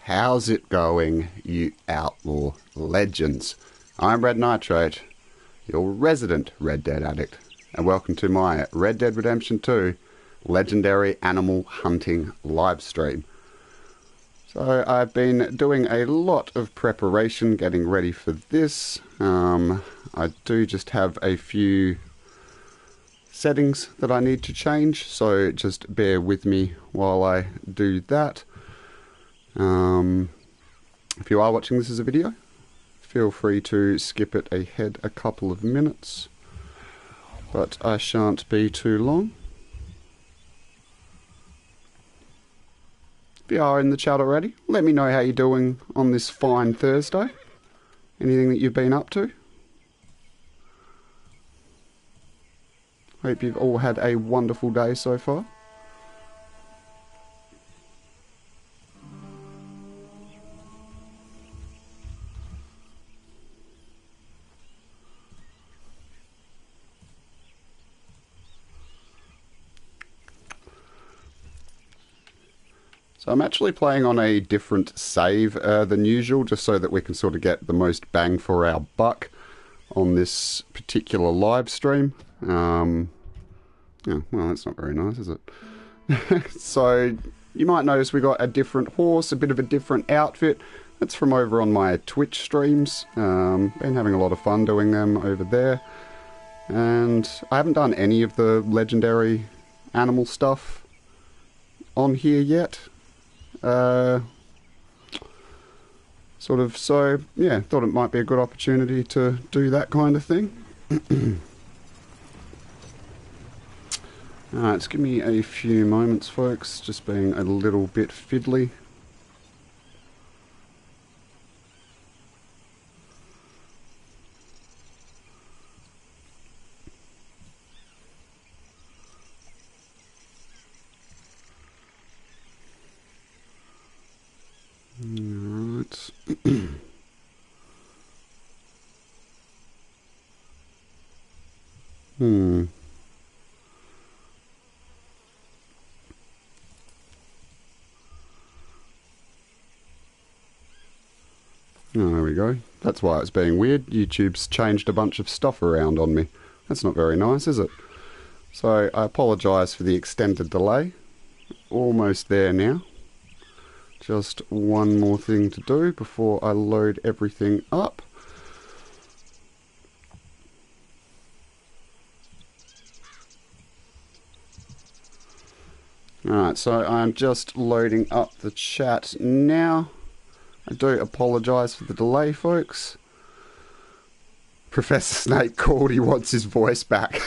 How's it going, you outlaw legends? I'm Red Nitrate, your resident Red Dead addict, and welcome to my Red Dead Redemption 2 Legendary Animal Hunting livestream. So I've been doing a lot of preparation getting ready for this. I do just have a few settings that I need to change, so just bear with me while I do that. If you are watching this as a video, feel free to skip it ahead a couple of minutes, but I shan't be too long. If you are in the chat already, let me know how you're doing on this fine Thursday. Anything that you've been up to. Hope you've all had a wonderful day so far. So I'm actually playing on a different save than usual, just so that we can sort of get the most bang for our buck on this particular live stream. Yeah, well, that's not very nice, is it? So you might notice we got a different horse, a bit of a different outfit. That's from over on my Twitch streams. Been having a lot of fun doing them over there. And I haven't done any of the legendary animal stuff on here yet. So yeah, thought it might be a good opportunity to do that kind of thing. Alright, just give me a few moments, folks, just being a little bit fiddly. Alright. Oh, there we go. That's why it's being weird. YouTube's changed a bunch of stuff around on me. That's not very nice, is it? So I apologise for the extended delay. Almost there now. Just one more thing to do before I load everything up. Alright, so I'm just loading up the chat now. I do apologise for the delay, folks. Professor Snake called, he wants his voice back.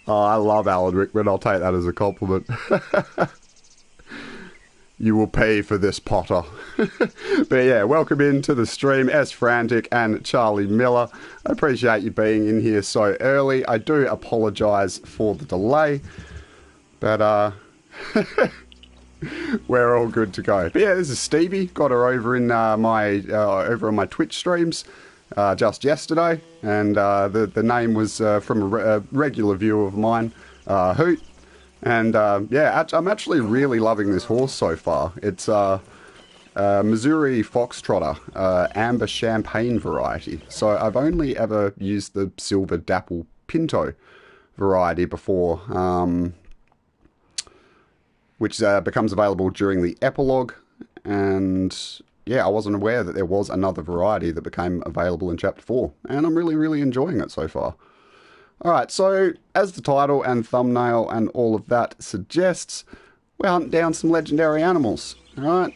Oh, I love Alan Rickman, I'll take that as a compliment. You will pay for this, Potter. But yeah, welcome into the stream, S Frantic and Charlie Miller. I appreciate you being in here so early. I do apologise for the delay, but we're all good to go. But yeah, this is Stevie. Got her over in over on my Twitch streams just yesterday, and the name was from a regular viewer of mine, Hoot. And yeah, I'm actually really loving this horse so far. It's Missouri Foxtrotter, Amber Champagne variety. So I've only ever used the Silver Dapple Pinto variety before, which becomes available during the epilogue. And yeah, I wasn't aware that there was another variety that became available in Chapter 4. And I'm really, really enjoying it so far. Alright, so as the title and thumbnail and all of that suggests, we're hunting down some legendary animals. Alright,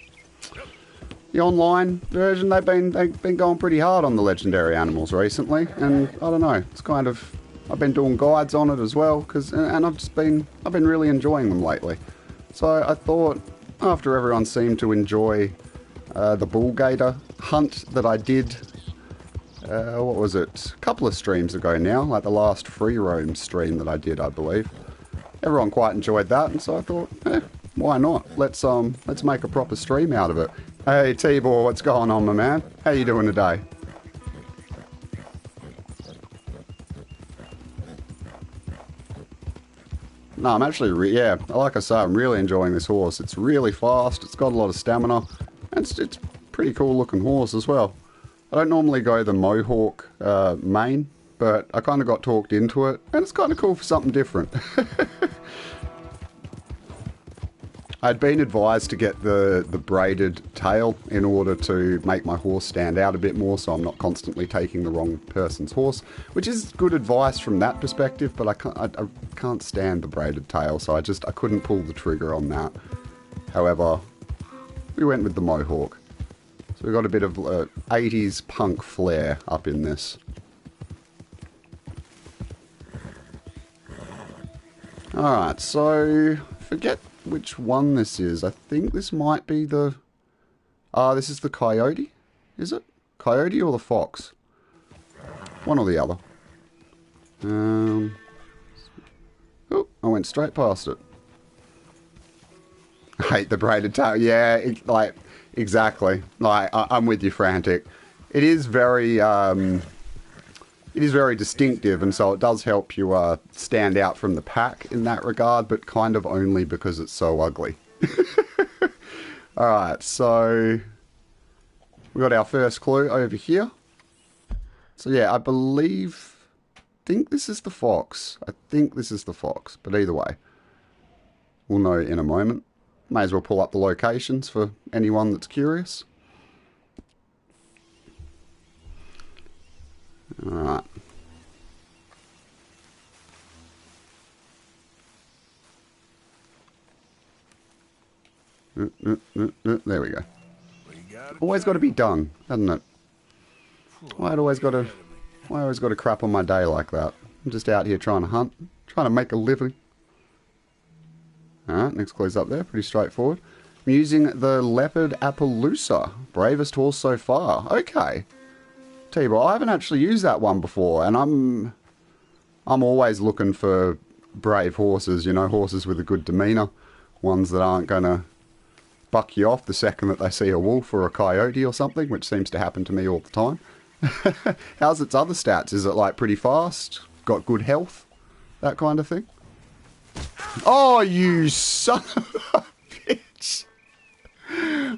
the online version, they've been going pretty hard on the legendary animals recently, and I don't know, it's kind of, I've been doing guides on it as well, and I've been really enjoying them lately. So I thought, after everyone seemed to enjoy the bullgator hunt that I did, what was it, a couple of streams ago now, like the last free roam stream that I did, I believe. Everyone quite enjoyed that, and so I thought, why not? Let's make a proper stream out of it. Hey T-Bor, what's going on, my man? How you doing today? No, I'm actually, yeah, like I say, I'm really enjoying this horse. It's really fast, it's got a lot of stamina, and it's a pretty cool looking horse as well. I don't normally go the Mohawk mane, but I kind of got talked into it, and it's kind of cool for something different. I'd been advised to get the braided tail in order to make my horse stand out a bit more, so I'm not constantly taking the wrong person's horse, which is good advice from that perspective, but I can't stand the braided tail, so I couldn't pull the trigger on that. However, we went with the Mohawk. So we've got a bit of 80s punk flair up in this. Alright, so forget which one this is. I think this might be the... this is the coyote? Is it? Coyote or the fox? One or the other. Oh, I went straight past it. I hate the braided tail. Yeah, exactly. I'm with you, Frantic. It is very distinctive, and so it does help you stand out from the pack in that regard, but kind of only because it's so ugly. Alright, so we got our first clue over here. So yeah, I think this is the fox. I think this is the fox, but either way, we'll know in a moment. May as well pull up the locations for anyone that's curious. Alright. There we go. Always got to be done, hasn't it? Why I always got to crap on my day like that? I'm just out here trying to hunt, trying to make a living. Alright, next clue's up there, pretty straightforward. I'm using the Leopard Appaloosa, bravest horse so far. Okay. T-Bro, I haven't actually used that one before, and I'm always looking for brave horses, you know, horses with a good demeanour, ones that aren't going to buck you off the second that they see a wolf or a coyote or something, which seems to happen to me all the time. How's its other stats? Is it like pretty fast? Got good health? That kind of thing? Oh, you son of a bitch!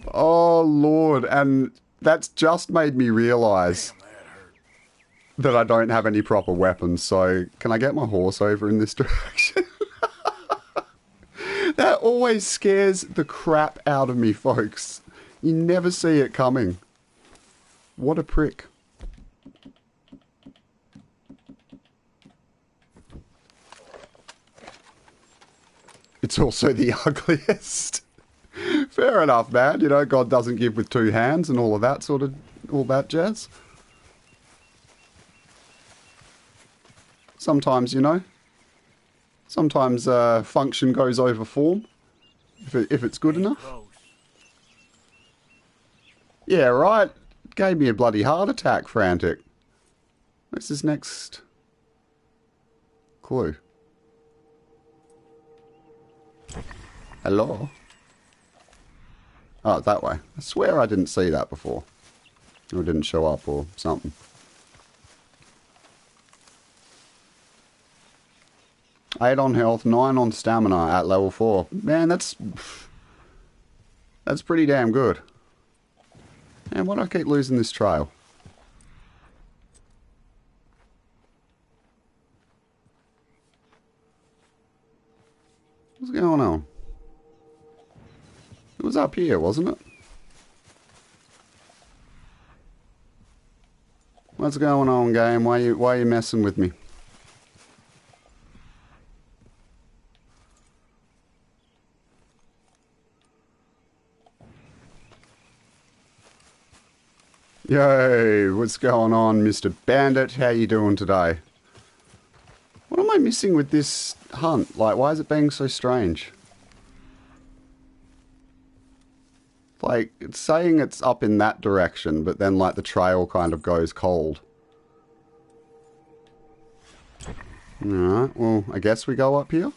Oh, Lord. And that's just made me realise that I don't have any proper weapons, so can I get my horse over in this direction? That always scares the crap out of me, folks. You never see it coming. What a prick. It's also the ugliest. Fair enough, man. You know, God doesn't give with two hands and all of that sort of, all that jazz. Sometimes, you know, sometimes function goes over form, if it's good enough. Yeah, right. Gave me a bloody heart attack, Frantic. What's his next clue? Hello? Oh, that way. I swear I didn't see that before. Or it didn't show up or something. Eight on health, 9 on stamina at level 4. Man, that's pretty damn good. And why do I keep losing this trail? What's going on? It was up here, wasn't it? What's going on, game? Why are you messing with me? Yo, what's going on, Mr. Bandit? How you doing today? What am I missing with this hunt? Like, why is it being so strange? Like, it's saying it's up in that direction, but then, like, the trail kind of goes cold. Alright, well, I guess we go up here.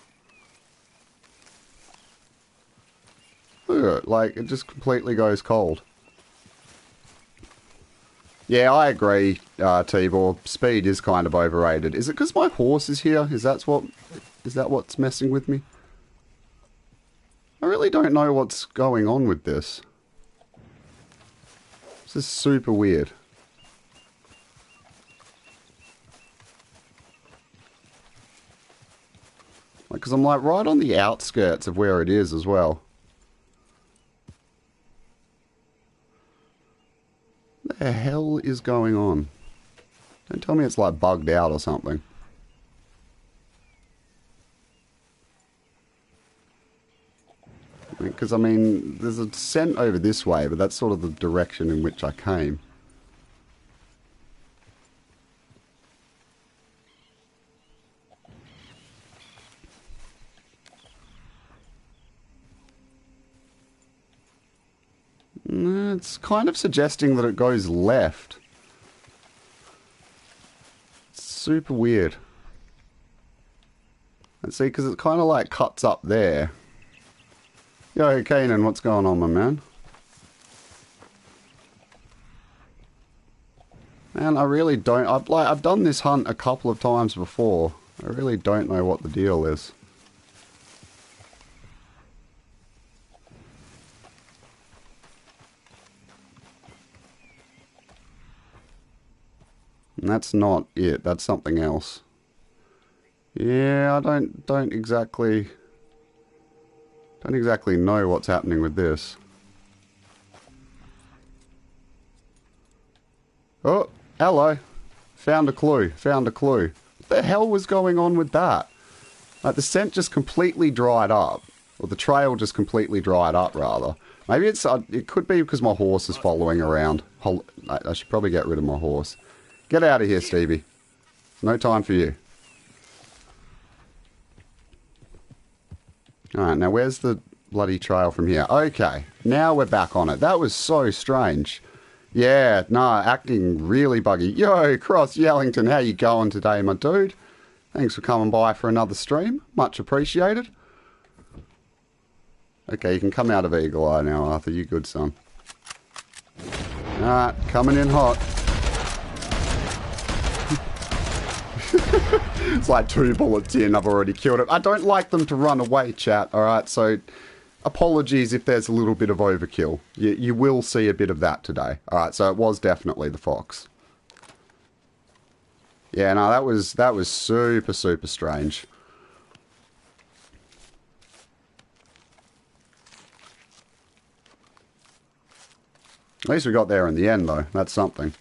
Look at it, like, it just completely goes cold. Yeah, I agree, T-Bor. Speed is kind of overrated. Is it because my horse is here? Is that what Is that what's messing with me? I really don't know what's going on with this. This is super weird. Because I'm like right on the outskirts of where it is as well. What the hell is going on? Don't tell me it's like bugged out or something. Because I mean, there's a descent over this way, but that's sort of the direction in which I came. It's kind of suggesting that it goes left. It's super weird. Let's see, because it kind of like cuts up there. Yo, Kanan, what's going on, my man? Man, I really don't... I've done this hunt a couple of times before. I really don't know what the deal is. And that's not it. That's something else. Yeah, I don't exactly know what's happening with this. Oh, hello. Found a clue. Found a clue. What the hell was going on with that? Like, the scent just completely dried up. Or the trail just completely dried up, rather. Maybe it's... it could be because my horse is following around. I should probably get rid of my horse. Get out of here, Stevie. No time for you. Alright, now where's the bloody trail from here? Okay, now we're back on it. That was so strange. Yeah, nah, acting really buggy. Yo, Cross Yellington, how you going today, my dude? Thanks for coming by for another stream. Much appreciated. Okay, you can come out of Eagle Eye now, Arthur. You good, son. Alright, coming in hot. It's like 2 bullets in, I've already killed it. I don't like them to run away, chat, alright? So, apologies if there's a little bit of overkill. You will see a bit of that today. Alright, so it was definitely the fox. Yeah, no, that was super, super strange. At least we got there in the end, though. That's something.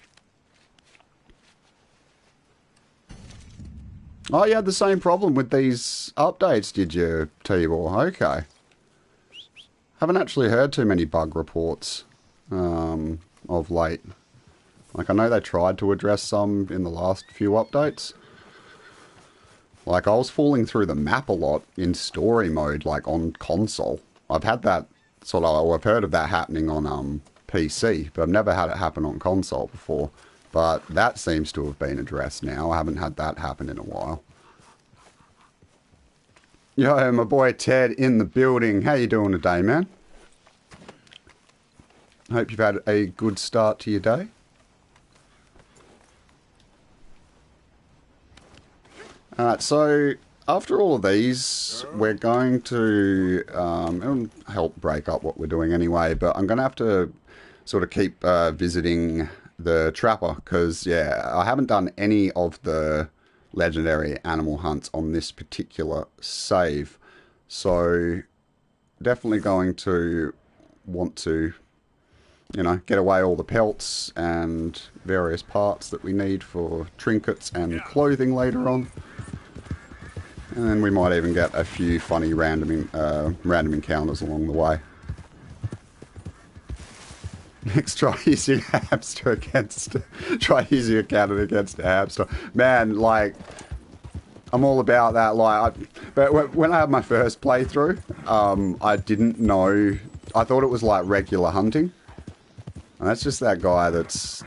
Oh, you had the same problem with these updates, did you, T-Bor? Okay. Haven't actually heard too many bug reports of late. Like, I know they tried to address some in the last few updates. Like, I was falling through the map a lot in story mode, like, on console. I've had that sort of... I've heard of that happening on PC, but I've never had it happen on console before. But that seems to have been addressed now. I haven't had that happen in a while. Yo, my boy Ted in the building. How you doing today, man? Hope you've had a good start to your day. Alright, so after all of these, we're going to it'll help break up what we're doing anyway, but I'm going to have to sort of keep visiting the trapper, because yeah, I haven't done any of the legendary animal hunts on this particular save, so definitely going to want to, you know, get away all the pelts and various parts that we need for trinkets and clothing later on, and then we might even get a few funny random encounters along the way. Next, try using a hamster against... Try using a cat against a hamster. Man, like... I'm all about that, like... But when I had my first playthrough, I didn't know... I thought it was like regular hunting. And that's just that guy that's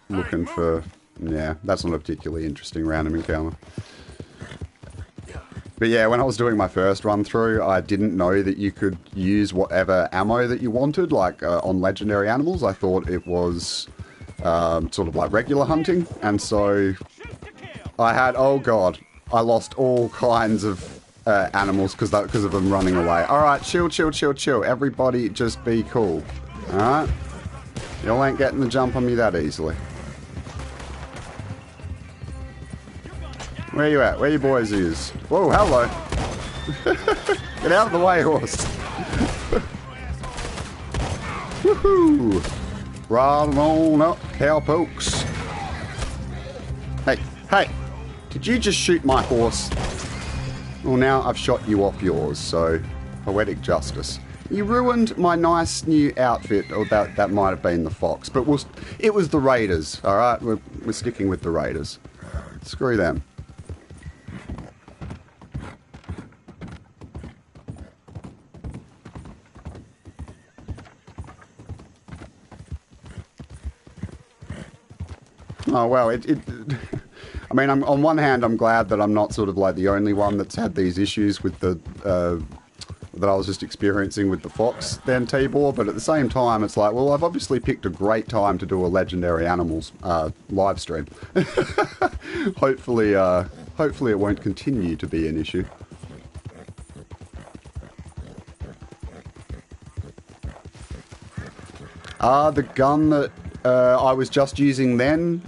looking for... Yeah, that's not a particularly interesting random encounter. But yeah, when I was doing my first run through, I didn't know that you could use whatever ammo that you wanted, like on legendary animals. I thought it was sort of like regular hunting. And so I had, oh god, I lost all kinds of animals because of them running away. Alright, chill, chill, chill, chill. Everybody just be cool. Alright? Y'all ain't getting the jump on me that easily. Where you at? Where you boys is? Whoa, hello. Get out of the way, horse. Woohoo! Riding on up, cowpokes. Hey, hey! Did you just shoot my horse? Well, now I've shot you off yours, so poetic justice. You ruined my nice new outfit, or that might have been the fox, but it was the raiders, alright? We're sticking with the raiders. Screw them. Oh, well, I mean, on one hand, I'm glad that I'm not sort of like the only one that's had these issues with the, that I was just experiencing with the fox then, T-Boar, but at the same time, it's like, well, I've obviously picked a great time to do a Legendary Animals live stream. Hopefully it won't continue to be an issue. The gun that I was just using then,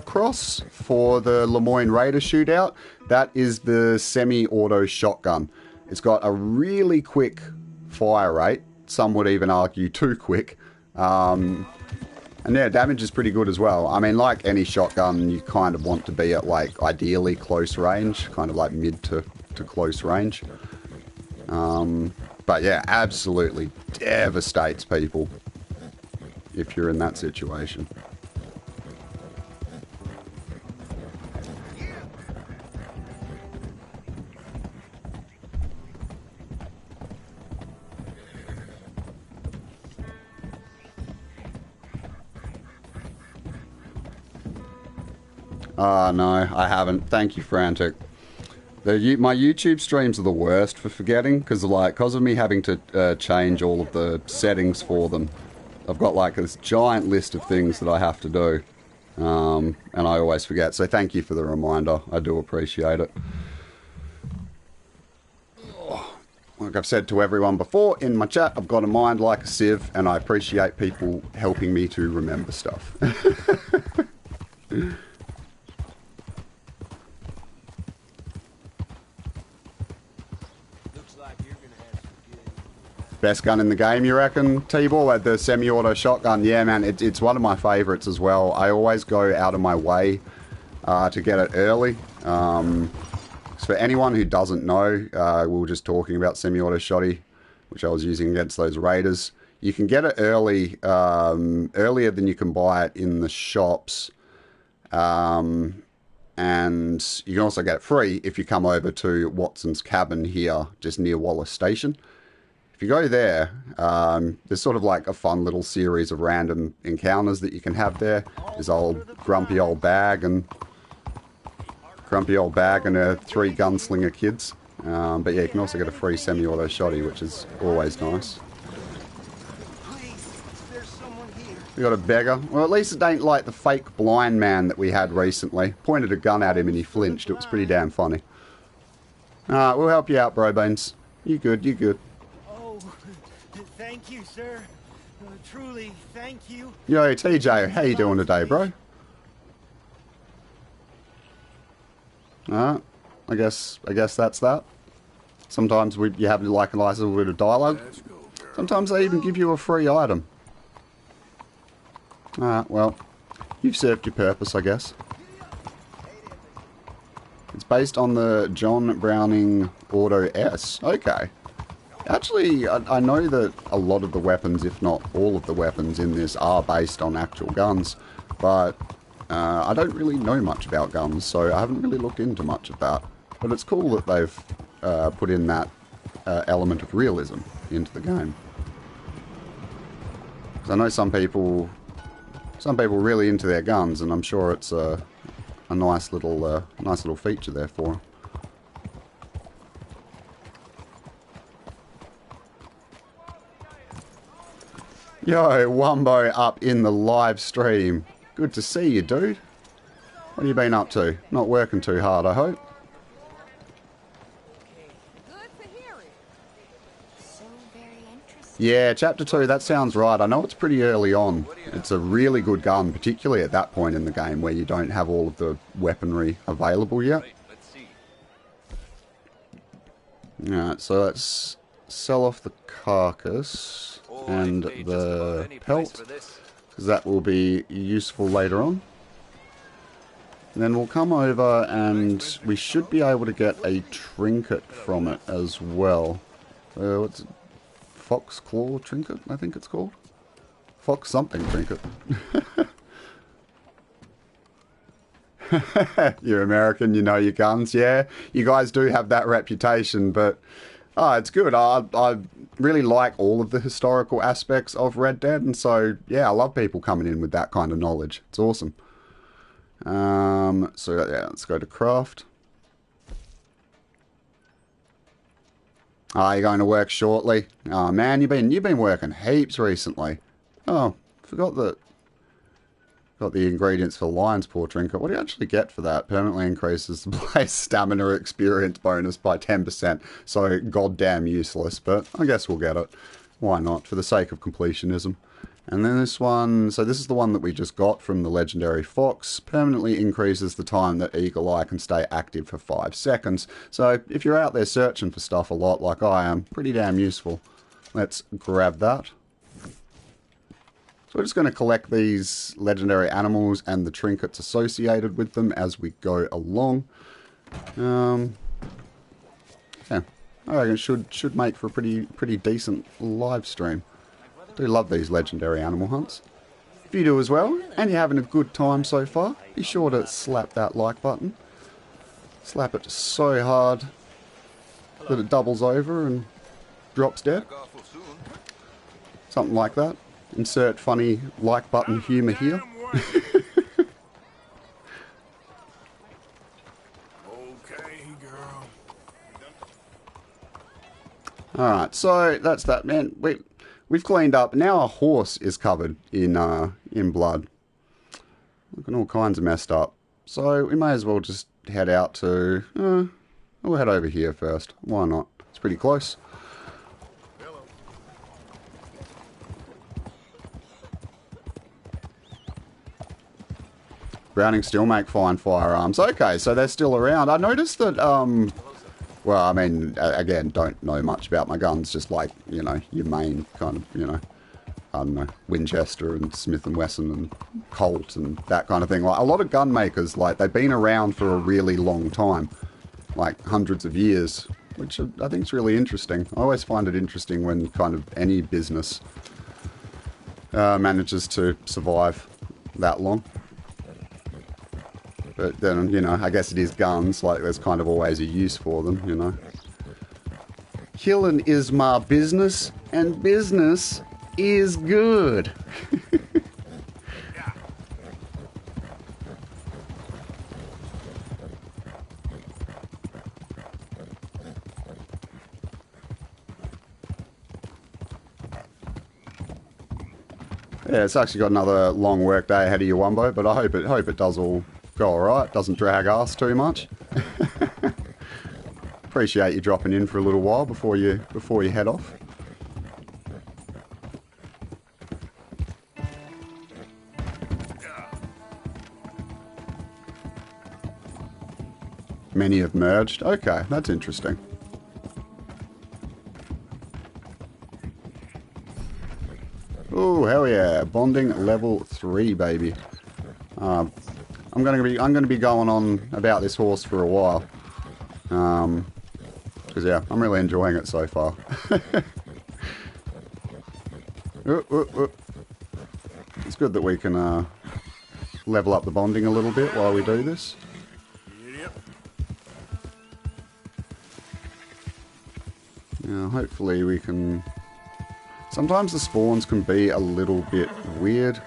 Cross, for the Lemoyne Raider shootout, that is the semi-auto shotgun. It's got a really quick fire rate, some would even argue too quick, and yeah, damage is pretty good as well. I mean, like any shotgun, you kind of want to be at, like, ideally close range, kind of like mid to close range. But yeah, absolutely devastates people if you're in that situation. No, I haven't. Thank you, Frantic. My YouTube streams are the worst for forgetting, because of me having to change all of the settings for them. I've got like this giant list of things that I have to do, and I always forget. So thank you for the reminder. I do appreciate it. Like I've said to everyone before in my chat, I've got a mind like a sieve, and I appreciate people helping me to remember stuff. Best gun in the game, you reckon, T-Ball? The semi-auto shotgun? Yeah, man, it's one of my favourites as well. I always go out of my way to get it early. For anyone who doesn't know, we were just talking about semi-auto shotty, which I was using against those raiders. You can get it early, earlier than you can buy it in the shops. And you can also get it free if you come over to Watson's cabin here, just near Wallace Station. If you go there, there's sort of like a fun little series of random encounters that you can have there. There's grumpy old bag and her 3 gunslinger kids. But yeah, you can also get a free semi-auto shotty, which is always nice. We got a beggar. Well, at least it ain't like the fake blind man that we had recently. Pointed a gun at him and he flinched. It was pretty damn funny. Alright, we'll help you out, bro Beans. You good, you good. Thank you, sir. Truly, thank you. Yo, TJ, how you doing today, bro? Alright, I guess that's that. Sometimes you have like a nice little bit of dialogue. Sometimes they even give you a free item. Alright, well, you've served your purpose, I guess. It's based on the John Browning Auto S. Okay. Actually, I know that a lot of the weapons, if not all of the weapons in this, are based on actual guns, but I don't really know much about guns, so I haven't really looked into much of that. But it's cool that they've put in that element of realism into the game. Because I know some people really into their guns, and I'm sure it's a nice little feature there for them. Yo, Wumbo up in the live stream. Good to see you, dude. What have you been up to? Not working too hard, I hope. Yeah, chapter 2, that sounds right. I know it's pretty early on. It's a really good gun, particularly at that point in the game where you don't have all of the weaponry available yet. Alright, so let's sell off the carcass and the pelt, because that will be useful later on. And then we'll come over and we should be able to get a trinket from it as well. What's it? Fox claw trinket, I think it's called. Fox something trinket. You're American, you know your guns. Yeah, you guys do have that reputation, but it's good. I really like all of the historical aspects of Red Dead, and so, yeah, I love people coming in with that kind of knowledge. It's awesome. So, yeah, let's go to craft. You're going to work shortly. Oh man, you've been working heaps recently. Oh, forgot that. Got the ingredients for lion's paw trinket. What do you actually get for that? Permanently increases the player's stamina experience bonus by 10%. So goddamn useless, but I guess we'll get it. Why not? For the sake of completionism. And then this one, so this is the one that we just got from the legendary fox. Permanently increases the time that Eagle Eye can stay active for 5 seconds. So if you're out there searching for stuff a lot like I am, pretty damn useful. Let's grab that. So we're just going to collect these legendary animals and the trinkets associated with them as we go along. Yeah, I reckon it should make for a pretty decent live stream. I do love these legendary animal hunts. If you do as well, and you're having a good time so far, be sure to slap that like button. Slap it so hard that it doubles over and drops dead. Something like that. Insert funny like button humour here. Alright, so that's that, man. We've cleaned up. Now our horse is covered in blood. Looking all kinds of messed up. So we may as well just head out to... we'll head over here first. Why not? It's pretty close. Browning still make fine firearms. Okay, so they're still around. I noticed that... well, I mean, again, don't know much about my guns, just like, you know, your main kind of, you know, I don't know, Winchester and Smith & Wesson and Colt and that kind of thing. Like, a lot of gun makers, like, they've been around for a really long time, like hundreds of years, which I think is really interesting. I always find it interesting when kind of any business manages to survive that long. But then, you know, I guess it is guns, like there's kind of always a use for them, you know. Killing is my business, and business is good. Yeah, it's actually got another long work day ahead of you, Wumbo, but I hope it does all go alright, doesn't drag ass too much. Appreciate you dropping in for a little while before you head off. Many have merged. Okay, that's interesting. Oh, hell yeah. Bonding level 3, baby. I'm gonna be going on about this horse for a while. Because yeah, I'm really enjoying it so far. It's good that we can level up the bonding a little bit while we do this. Now, hopefully we can... Sometimes the spawns can be a little bit weird.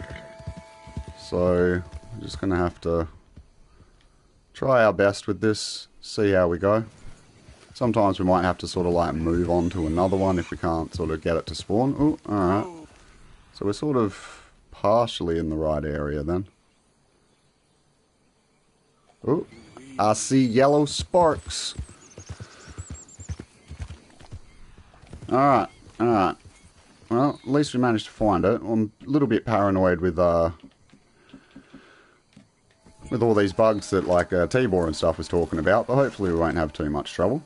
So, I'm just going to have to try our best with this, see how we go. Sometimes we might have to sort of like move on to another one if we can't sort of get it to spawn. Oh, alright. So we're sort of partially in the right area then. Oh, I see yellow sparks. Alright, alright. Well, at least we managed to find it. I'm a little bit paranoid with all these bugs that like T-Boar and stuff was talking about, but hopefully we won't have too much trouble.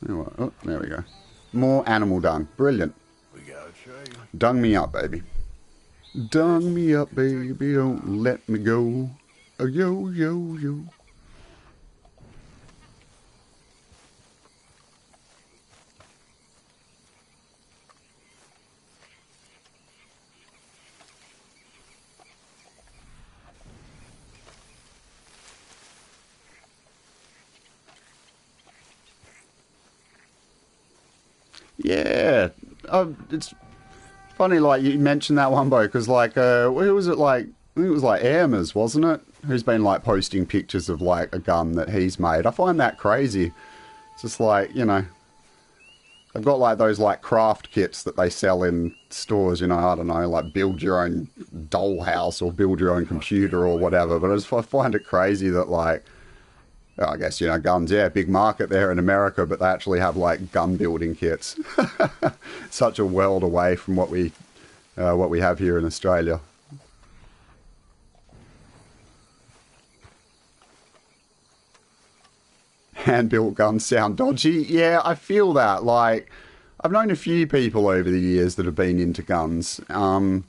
Oh, there we go. More animal dung. Brilliant. We gotta shave. Dung me up, baby. Dung me up, baby. Don't let me go. Oh, yo, yo, yo. Yeah, it's funny, like, you mentioned that one, Bo, because, like, who was it, like, I think it was, like, Airmers, wasn't it? Who's been, like, posting pictures of, like, a gun that he's made. I find that crazy. It's just, like, you know, they've got, like, those, like, craft kits that they sell in stores, you know, I don't know, like, build your own dollhouse or build your own computer or whatever, but I find it crazy that, like, I guess, you know, guns, yeah, big market there in America, but they actually have, like, gun building kits. Such a world away from what we have here in Australia. Hand-built guns sound dodgy. Yeah, I feel that. Like, I've known a few people over the years that have been into guns. You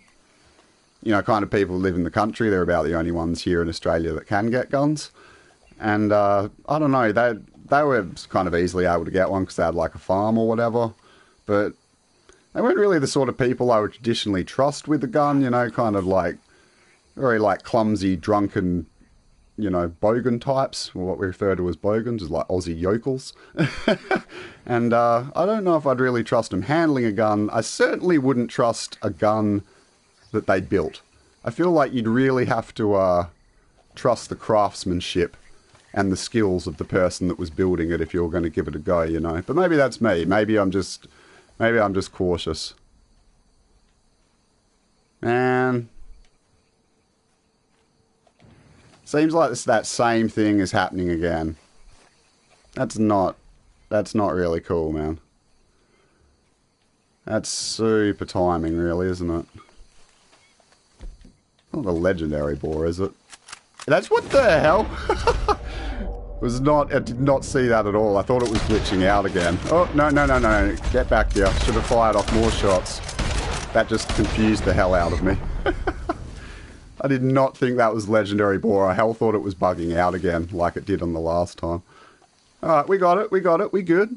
know, kind of people who live in the country. They're about the only ones here in Australia that can get guns. And I don't know, they were kind of easily able to get one because they had like a farm or whatever. But they weren't really the sort of people I would traditionally trust with a gun, you know, kind of like very like clumsy, drunken, you know, bogan types, or what we refer to as bogans, is like Aussie yokels. And I don't know if I'd really trust them handling a gun. I certainly wouldn't trust a gun that they built. I feel like you'd really have to trust the craftsmanship and the skills of the person that was building it if you're going to give it a go, you know. But maybe that's me. Maybe I'm just cautious. Man. Seems like that same thing is happening again. That's not really cool, man. That's super timing, really, isn't it? Not a legendary boar, is it? That's what the hell? I did not see that at all. I thought it was glitching out again. Oh, no. Get back here. Should have fired off more shots. That just confused the hell out of me. I did not think that was legendary boar. I hell thought it was bugging out again like it did on the last time. Alright, we got it. We good.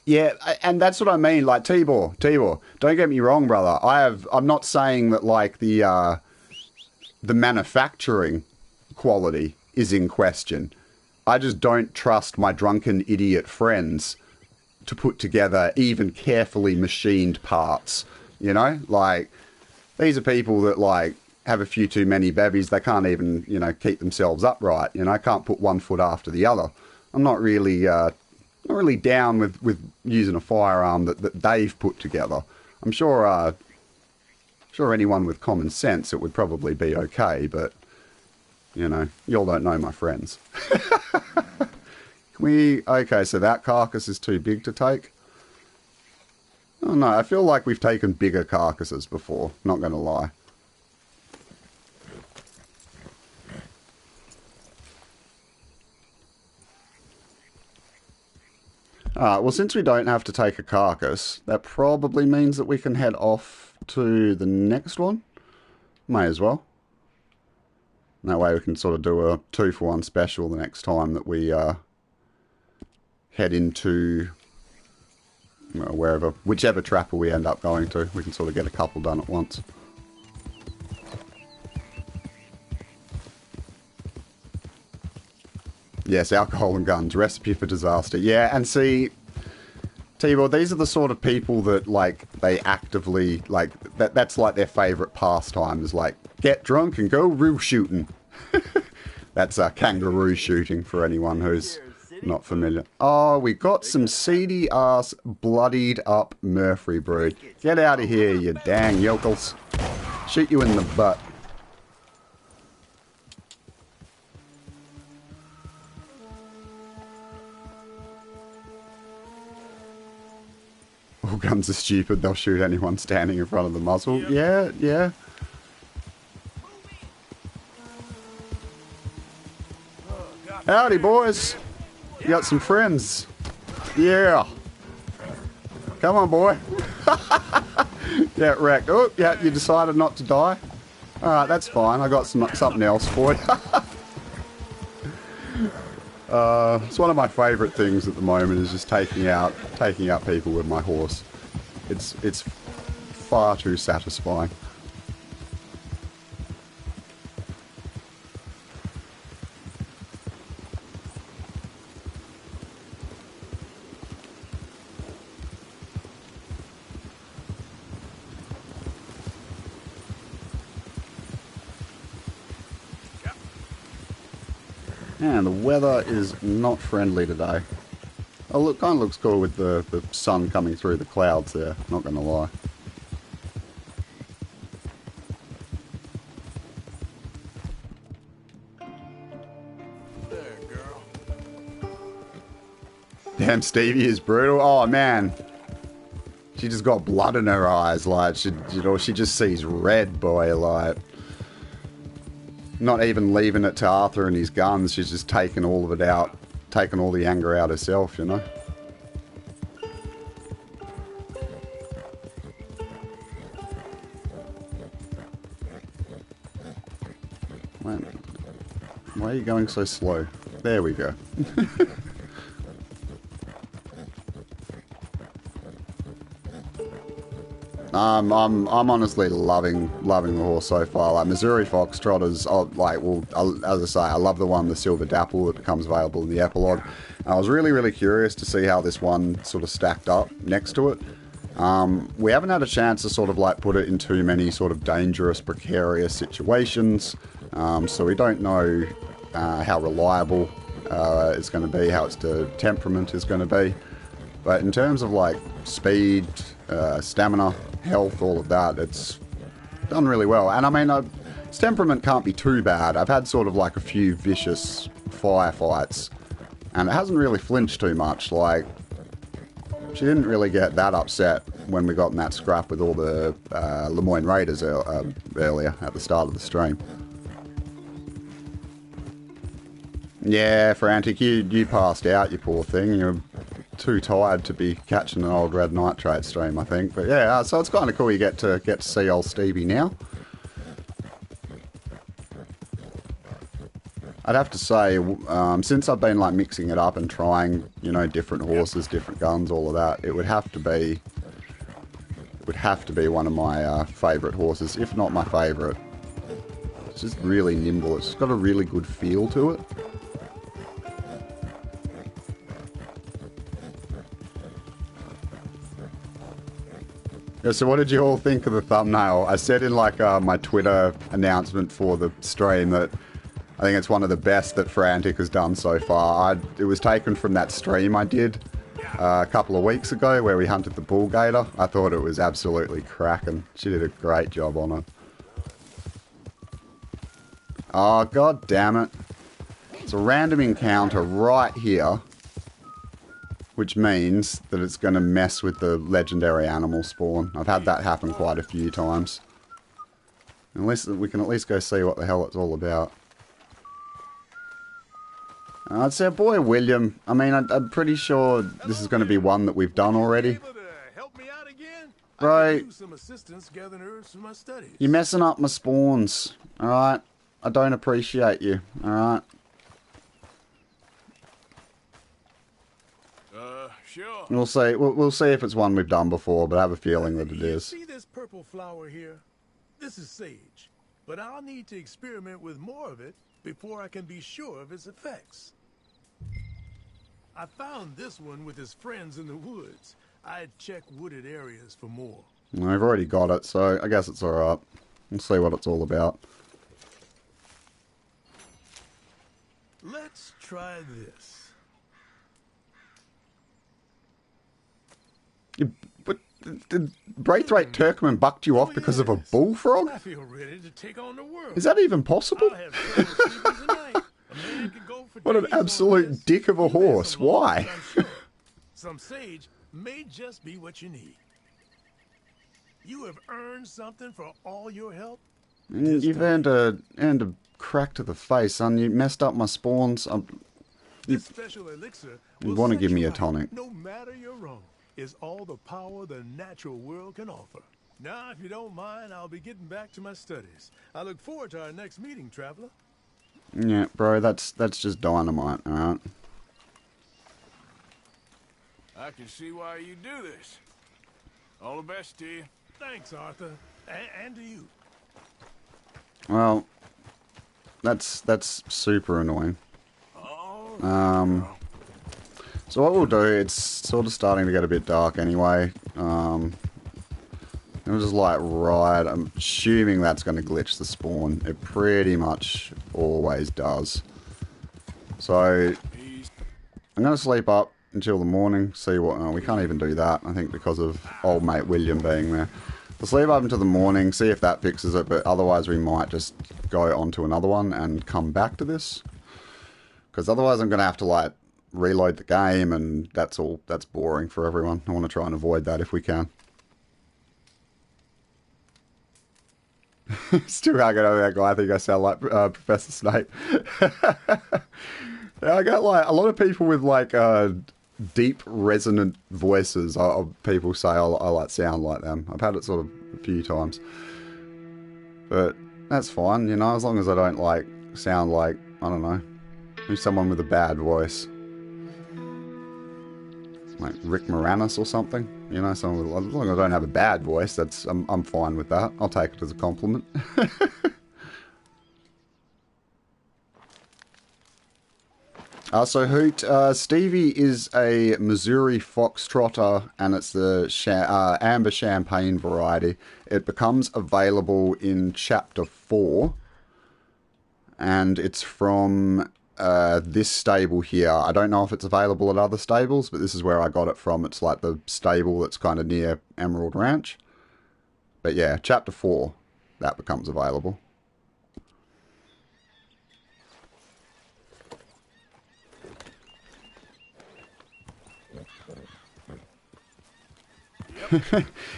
Yeah, and that's what I mean, like, T-Boar, don't get me wrong, brother. I'm not saying that, like, the manufacturing quality is in question. I just don't trust my drunken idiot friends to put together even carefully machined parts, you know? Like, these are people that, like, have a few too many bevies. They can't even, you know, keep themselves upright, you know? Can't put one foot after the other. I'm not really down with using a firearm that they've put together. I'm sure anyone with common sense, it would probably be okay, but, you know, y'all don't know my friends. Okay, so that carcass is too big to take. Oh no, I feel like we've taken bigger carcasses before, not gonna lie. Well, since we don't have to take a carcass, that probably means that we can head off to the next one. May as well. That way we can sort of do a 2-for-1 special the next time that we head into whichever trapper we end up going to. We can sort of get a couple done at once. Yes, alcohol and guns, recipe for disaster. Yeah, and see, T-Boar, these are the sort of people that, like, they actively, like, that's like their favourite pastime, is like, get drunk and go roo shooting. That's kangaroo shooting for anyone who's not familiar. Oh, we got some seedy ass, bloodied up Murphy brood. Get out of here, you dang yokels. Shoot you in the butt. Muzzle guns are stupid. They'll shoot anyone standing in front of the muzzle. Yeah, yeah. Howdy, boys. You got some friends. Yeah. Come on, boy. Get wrecked. Oh, yeah, you decided not to die. Alright, that's fine. I got something else for you. It's one of my favourite things at the moment is just taking out people with my horse. It's far too satisfying. And the weather is not friendly today. Oh, look, kind of looks cool with the sun coming through the clouds there, not going to lie. There, girl. Damn, Stevie is brutal. Oh, man. She just got blood in her eyes, like, she just sees red, boy, like. Not even leaving it to Arthur and his guns, she's just taking all of it out, taking all the anger out herself, you know? Why are you going so slow? There we go. I'm honestly loving the horse so far. Like Missouri Foxtrotters, as I say, I love the one, the Silver Dapple, that becomes available in the epilogue. I was really curious to see how this one sort of stacked up next to it. We haven't had a chance to sort of like put it in too many sort of dangerous, precarious situations, so we don't know how reliable it's going to be, how its temperament is going to be. But in terms of like speed, stamina, health, all of that, it's done really well. And I mean, its temperament can't be too bad. I've had sort of like a few vicious firefights, and it hasn't really flinched too much. Like, she didn't really get that upset when we got in that scrap with all the Lemoyne Raiders earlier at the start of the stream. Yeah, Frantic, you passed out, you poor thing. You're too tired to be catching an old red nitrate stream, I think. But yeah, so it's kind of cool you get to see old Stevie now. I'd have to say, since I've been like mixing it up and trying, you know, different horses, different guns, all of that, it would have to be one of my favourite horses, if not my favourite. It's just really nimble. It's got a really good feel to it. Yeah, so what did you all think of the thumbnail? I said in like my Twitter announcement for the stream that I think it's one of the best that Frantic has done so far. It was taken from that stream I did a couple of weeks ago where we hunted the bullgator. I thought it was absolutely cracking. She did a great job on it. Oh, god damn it. It's a random encounter right here, which means that it's going to mess with the legendary animal spawn. I've had that happen quite a few times. Unless we can at least go see what the hell it's all about. It's our boy William. I mean, I'm pretty sure this is going to be one that we've done already. Bro, you're messing up my spawns, alright? I don't appreciate you, alright? Sure. We'll see. We'll see if it's one we've done before, but I have a feeling that it is. See this purple flower here? This is sage, but I'll need to experiment with more of it before I can be sure of its effects. I found this one with his friends in the woods. I'd check wooded areas for more. I've already got it, so I guess it's alright. We'll see what it's all about. Let's try this. But did Braithwaite Turkman bucked you off because of a bullfrog? I feel ready to take on the world. Is that even possible? I'll have trouble sleeping tonight. A man can go for What an days on absolute this. dick of a You've had horse. some loss, Why? I'm sure. Some sage may just be what you need. You have earned something for all your help? You've earned a crack to the face, son. You messed up my spawns. This special elixir You will want to set give me you a right. tonic. No matter your wrong, is all the power the natural world can offer. Now, if you don't mind, I'll be getting back to my studies. I look forward to our next meeting, traveler. Yeah, bro, that's just dynamite, alright? I can see why you do this. All the best to you. Thanks, Arthur. And to you. Well, that's super annoying. Oh, So what we'll do, it's sort of starting to get a bit dark anyway. We'll just like ride. I'm assuming that's going to glitch the spawn. It pretty much always does. So I'm going to sleep up until the morning. See what we can't even do that. I think because of old mate William being there. We'll sleep up until the morning. See if that fixes it. But otherwise, we might just go on to another one and come back to this. Because otherwise, I'm going to have to like reload the game, and that's boring for everyone. I want to try and avoid that if we can. Still can't get over that guy. I think I sound like Professor Snape. I got like a lot of people with like deep resonant voices. People say I like sound like them. I've had it sort of a few times, but that's fine, you know, as long as I don't like sound like, I don't know, who's someone with a bad voice, like Rick Moranis or something. You know, as long as I don't have a bad voice, I'm fine with that. I'll take it as a compliment. So Hoot, Stevie is a Missouri foxtrotter, and it's the amber champagne variety. It becomes available in Chapter 4, and it's from this stable here. I don't know if it's available at other stables, but this is where I got it from. It's like the stable that's kind of near Emerald Ranch. But yeah, Chapter 4, that becomes available.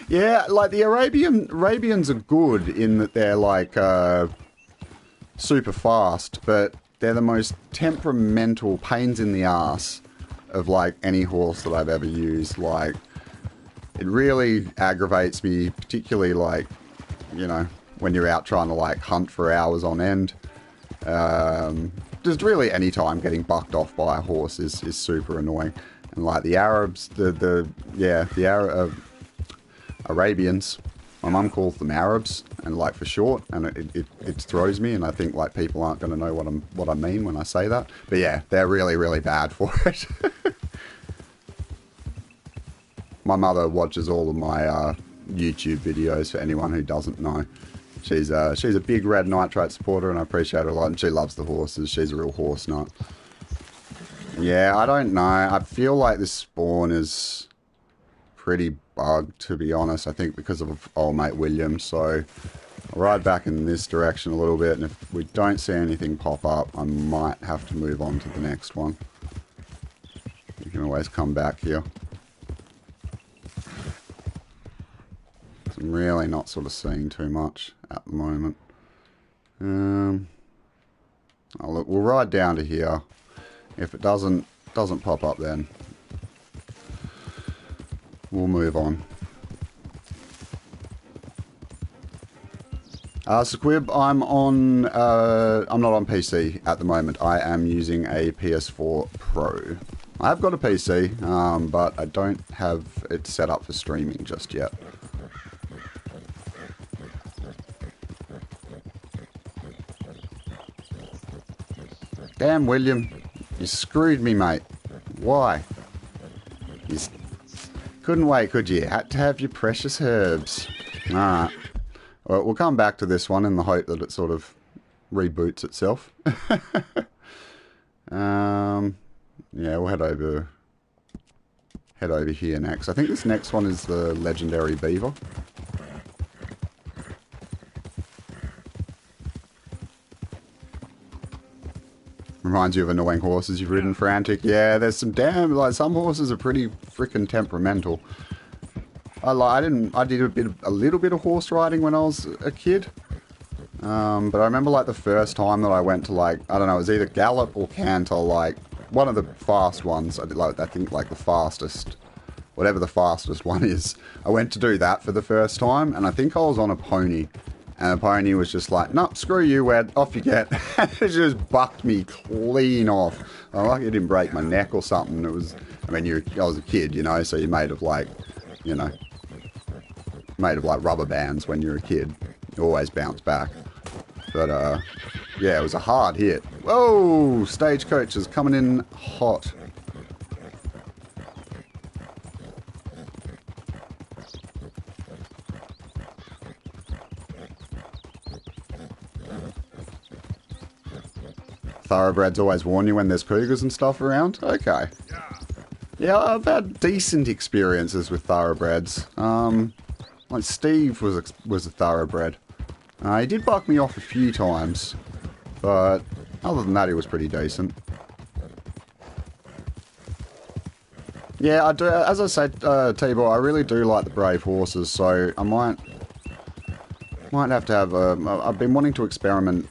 Yeah, like the Arabians are good in that they're like super fast, but they're the most temperamental pains in the ass of like any horse that I've ever used. Like, it really aggravates me, particularly like, you know, when you're out trying to like hunt for hours on end. Just really any time getting bucked off by a horse is super annoying. And like the Arabs, Arabians, my mum calls them Arabs, and like for short, and it throws me, and I think like people aren't going to know what I mean when I say that. But yeah, they're really, really bad for it. My mother watches all of my YouTube videos, for anyone who doesn't know. She's a big Red Nitrate supporter, and I appreciate her a lot, and she loves the horses. She's a real horse nut. Yeah, I don't know. I feel like this spawn is pretty bugged, to be honest. I think because of old mate William. So I'll ride back in this direction a little bit, and if we don't see anything pop up, I might have to move on to the next one. You can always come back here. I'm really not sort of seeing too much at the moment. Oh, look, we'll ride down to here. If it doesn't pop up, then we'll move on. Squib, I'm not on PC at the moment. I am using a PS4 Pro. I've got a PC, but I don't have it set up for streaming just yet. Damn, William. You screwed me, mate. Why? You couldn't wait, could you? Had to have your precious herbs. Alright. Well, we'll come back to this one in the hope that it sort of reboots itself. Yeah, we'll head over here next. I think this next one is the legendary beaver. Reminds you of annoying horses you've ridden, Frantic. Yeah, there's some some horses are pretty freaking temperamental. I did a little bit of horse riding when I was a kid. But I remember like the first time that I went to like, I don't know, it was either gallop or canter, like one of the fast ones. I did like, I think like the fastest, whatever the fastest one is. I went to do that for the first time, and I think I was on a pony. And the pony was just like, no, screw you, Wed, off you get. It just bucked me clean off. I'm lucky it didn't break my neck or something. It was, I mean, I was a kid, you know, so you're made of like, you know, made of like rubber bands when you're a kid. You always bounce back. But, yeah, it was a hard hit. Whoa, stagecoach is coming in hot. Thoroughbreds always warn you when there's cougars and stuff around? Okay. Yeah, I've had decent experiences with thoroughbreds. Like Steve was a thoroughbred. He did buck me off a few times, but other than that, he was pretty decent. Yeah, I do. As I said, T-Boy, I really do like the brave horses, so I might have to have. I've been wanting to experiment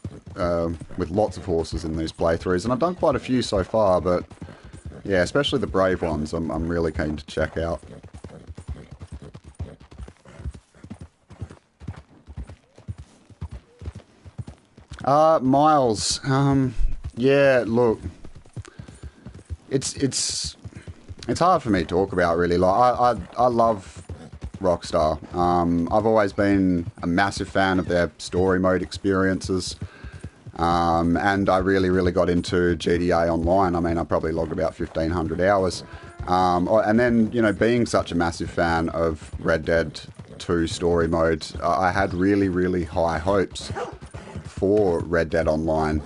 with lots of horses in these playthroughs, and I've done quite a few so far. But yeah, especially the brave ones, I'm really keen to check out. Miles. Yeah, look, it's hard for me to talk about, really. Like, I love Rockstar. I've always been a massive fan of their story mode experiences. And I really got into GTA Online. I mean, I probably logged about 1,500 hours. And then, you know, being such a massive fan of Red Dead 2 story mode, I had really high hopes for Red Dead Online.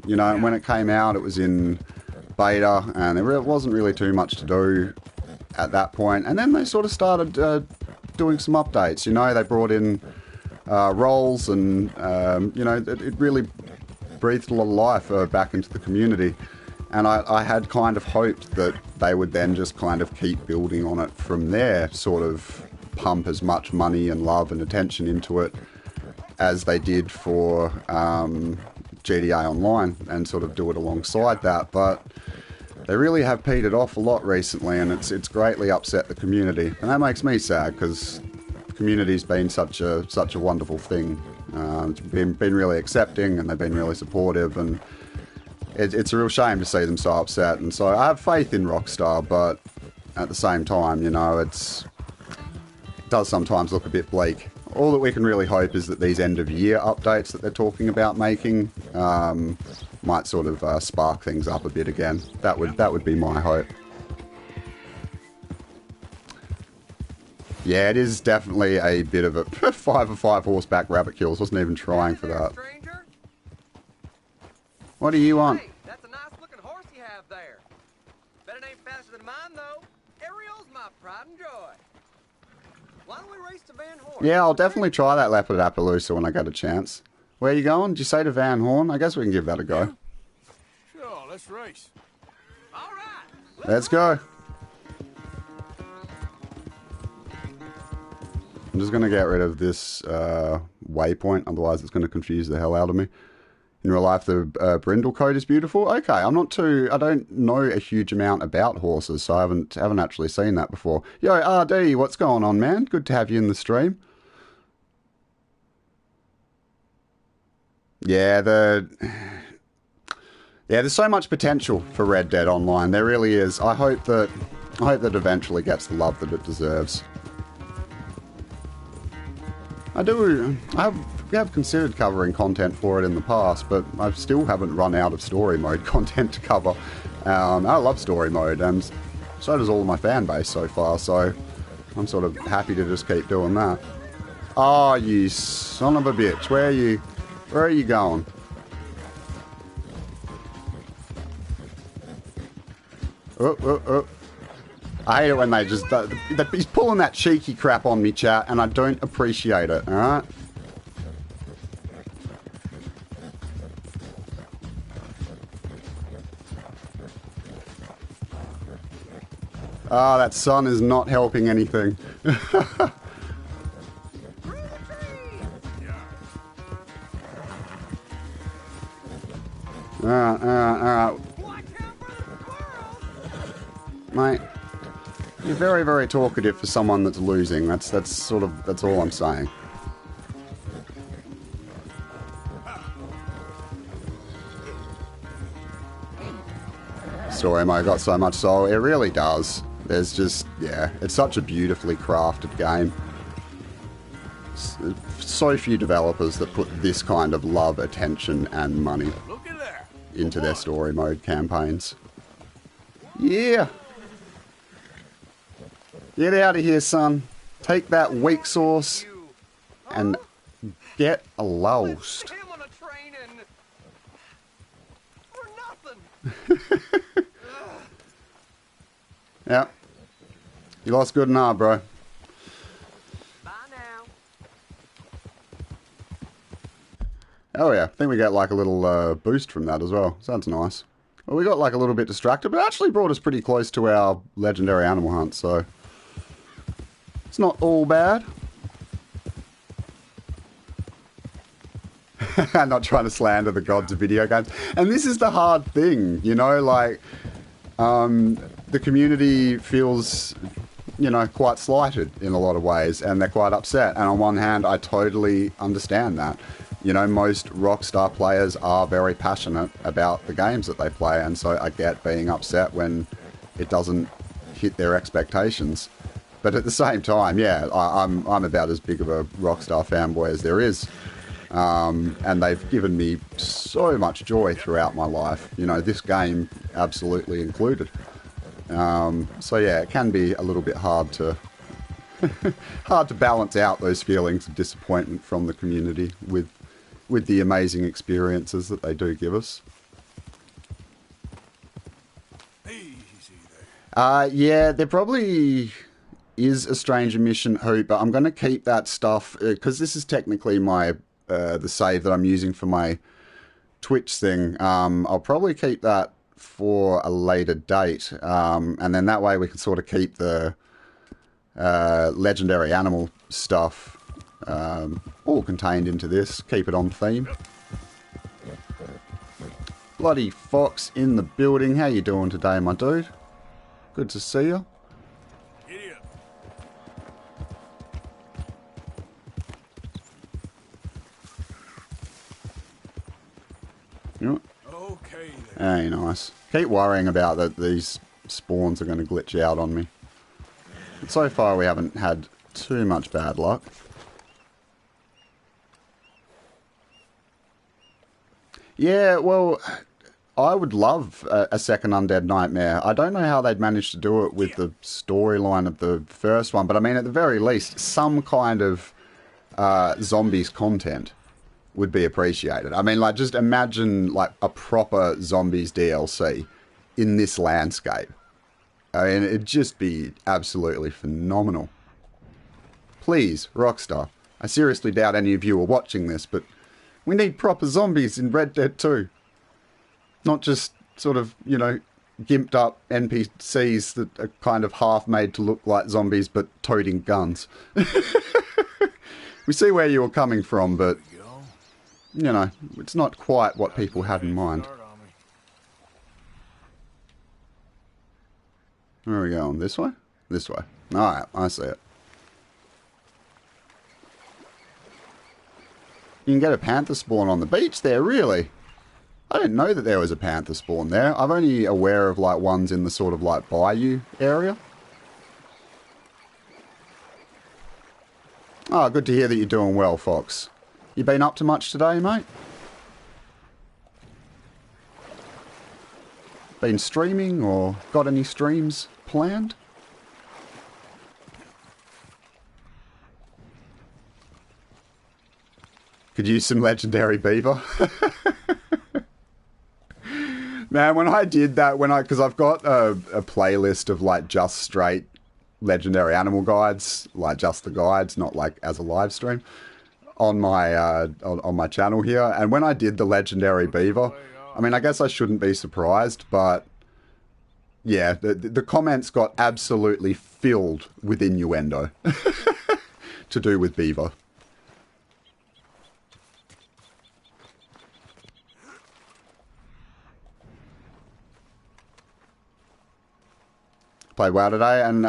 You know, when it came out, it was in beta, and there wasn't really too much to do at that point. And then they sort of started doing some updates. You know, they brought in roles, and you know, it really breathed a lot of life back into the community. And I had kind of hoped that they would then just kind of keep building on it from there, sort of pump as much money and love and attention into it as they did for GTA Online, and sort of do it alongside that. But they really have petered off a lot recently, and it's greatly upset the community, and that makes me sad, because the community's been such a wonderful thing. It's been really accepting, and they've been really supportive, and it's a real shame to see them so upset. And so I have faith in Rockstar, but at the same time, you know, it does sometimes look a bit bleak. All that we can really hope is that these end-of-year updates that they're talking about making might sort of spark things up a bit again. That would be my hope. Yeah, it is definitely a bit of a 5 horseback rabbit kills. Wasn't even trying for that. What do you want? Hey, that's a nice-looking horse you have there. Bet it ain't faster than mine, though. Ariel's my pride and joy. Why don't we race to Van Horn? Yeah, I'll definitely try that lap at Appaloosa when I get a chance. Where are you going? Did you say to Van Horn? I guess we can give that a go. Sure, let's race. All right. Let's go. I'm just going to get rid of this waypoint, otherwise it's going to confuse the hell out of me. In real life, the brindle coat is beautiful. Okay, I don't know a huge amount about horses, so I haven't actually seen that before. Yo, RD, what's going on, man? Good to have you in the stream. Yeah, there's so much potential for Red Dead Online. There really is. I hope that it eventually gets the love that it deserves. I have considered covering content for it in the past, but I still haven't run out of story mode content to cover. I love story mode, and so does all of my fan base so far, so I'm sort of happy to just keep doing that. Oh, you son of a bitch. Where are you going? Oh. I hate it when they just... he's pulling that cheeky crap on me, chat, and I don't appreciate it, alright? Ah, that sun is not helping anything. Through the tree! Alright. Watch out for the squirrels! Mate, you're very, very talkative for someone that's losing. That's all I'm saying. Story mode got so much soul. It really does. There's just, yeah, it's such a beautifully crafted game. So few developers that put this kind of love, attention, and money Look at there. into their story mode campaigns. Yeah! Get out of here, son. Take that weak sauce You. and get lost. Him on a train and... for nothing. Yeah. You lost good and hard, bro. Bye now. Oh yeah, I think we get like a little boost from that as well. Sounds nice. Well, we got like a little bit distracted, but it actually brought us pretty close to our legendary animal hunt, so it's not all bad. I'm not trying to slander the gods of video games. And this is the hard thing, you know, like, the community feels, you know, quite slighted in a lot of ways, and they're quite upset. And on one hand, I totally understand that. You know, most Rockstar players are very passionate about the games that they play, and so I get being upset when it doesn't hit their expectations. But at the same time, yeah, I'm about as big of a Rockstar fanboy as there is. And they've given me so much joy throughout my life. You know, this game absolutely included. So yeah, it can be a little bit hard to hard to balance out those feelings of disappointment from the community with the amazing experiences that they do give us. Easy there. Yeah, there probably is a stranger mission hoop, but I'm going to keep that stuff because this is technically my the save that I'm using for my Twitch thing. I'll probably keep that for a later date, and then that way we can sort of keep the legendary animal stuff all contained into this, keep it on theme. Bloody Fox in the building. How you doing today, my dude? Good to see you. Giddy up. You know, Okay then. hey, nice. Keep worrying about that these spawns are going to glitch out on me. But so far we haven't had too much bad luck. Yeah, well, I would love a second Undead Nightmare. I don't know how they'd managed to do it with the storyline of the first one, but I mean, at the very least, some kind of zombies content would be appreciated. I mean, like, just imagine, like, a proper zombies DLC in this landscape. I mean, it'd just be absolutely phenomenal. Please, Rockstar. I seriously doubt any of you are watching this, but we need proper zombies in Red Dead 2. Not just sort of, you know, gimped up NPCs that are kind of half made to look like zombies but toting guns. We see where you were coming from, but, you know, it's not quite what people had in mind. Start on me. Where are we going? This way? This way. Alright, I see it. You can get a panther spawn on the beach there, really? I didn't know that there was a panther spawn there. I'm only aware of, like, ones in the sort of, like, bayou area. Oh, good to hear that you're doing well, Fox. You been up to much today, mate? Been streaming or got any streams planned? Could use some legendary beaver. Man, when I did that, because I've got a playlist of like just straight legendary animal guides, like just the guides, not like as a live stream on my on my channel here. And when I did the legendary beaver, I mean, I guess I shouldn't be surprised, but Yeah, the comments got absolutely filled with innuendo to do with beaver. Played well today and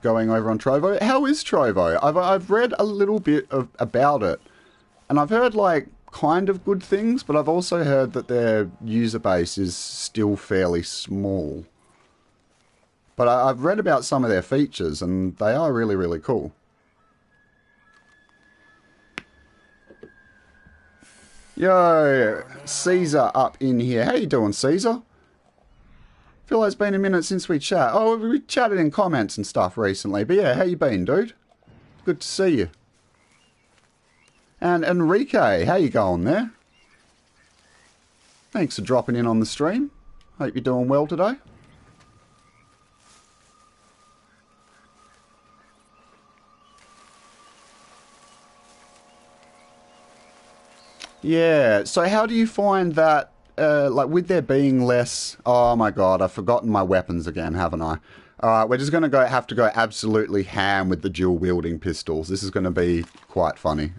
going over on Trovo. How is Trovo? I've read a little bit about it, and I've heard like kind of good things, but I've also heard that their user base is still fairly small. But I've read about some of their features, and they are really, really cool. Yo, Caesar up in here. How you doing, Caesar? Feel like it's been a minute since we chat. Oh, we chatted in comments and stuff recently. But yeah, how you been, dude? Good to see you. And Enrique, how you going there? Thanks for dropping in on the stream. Hope you're doing well today. Yeah, so how do you find that, like with there being less... Oh my god, I've forgotten my weapons again, haven't I? Alright, we're just going to have to go absolutely ham with the dual wielding pistols. This is going to be quite funny.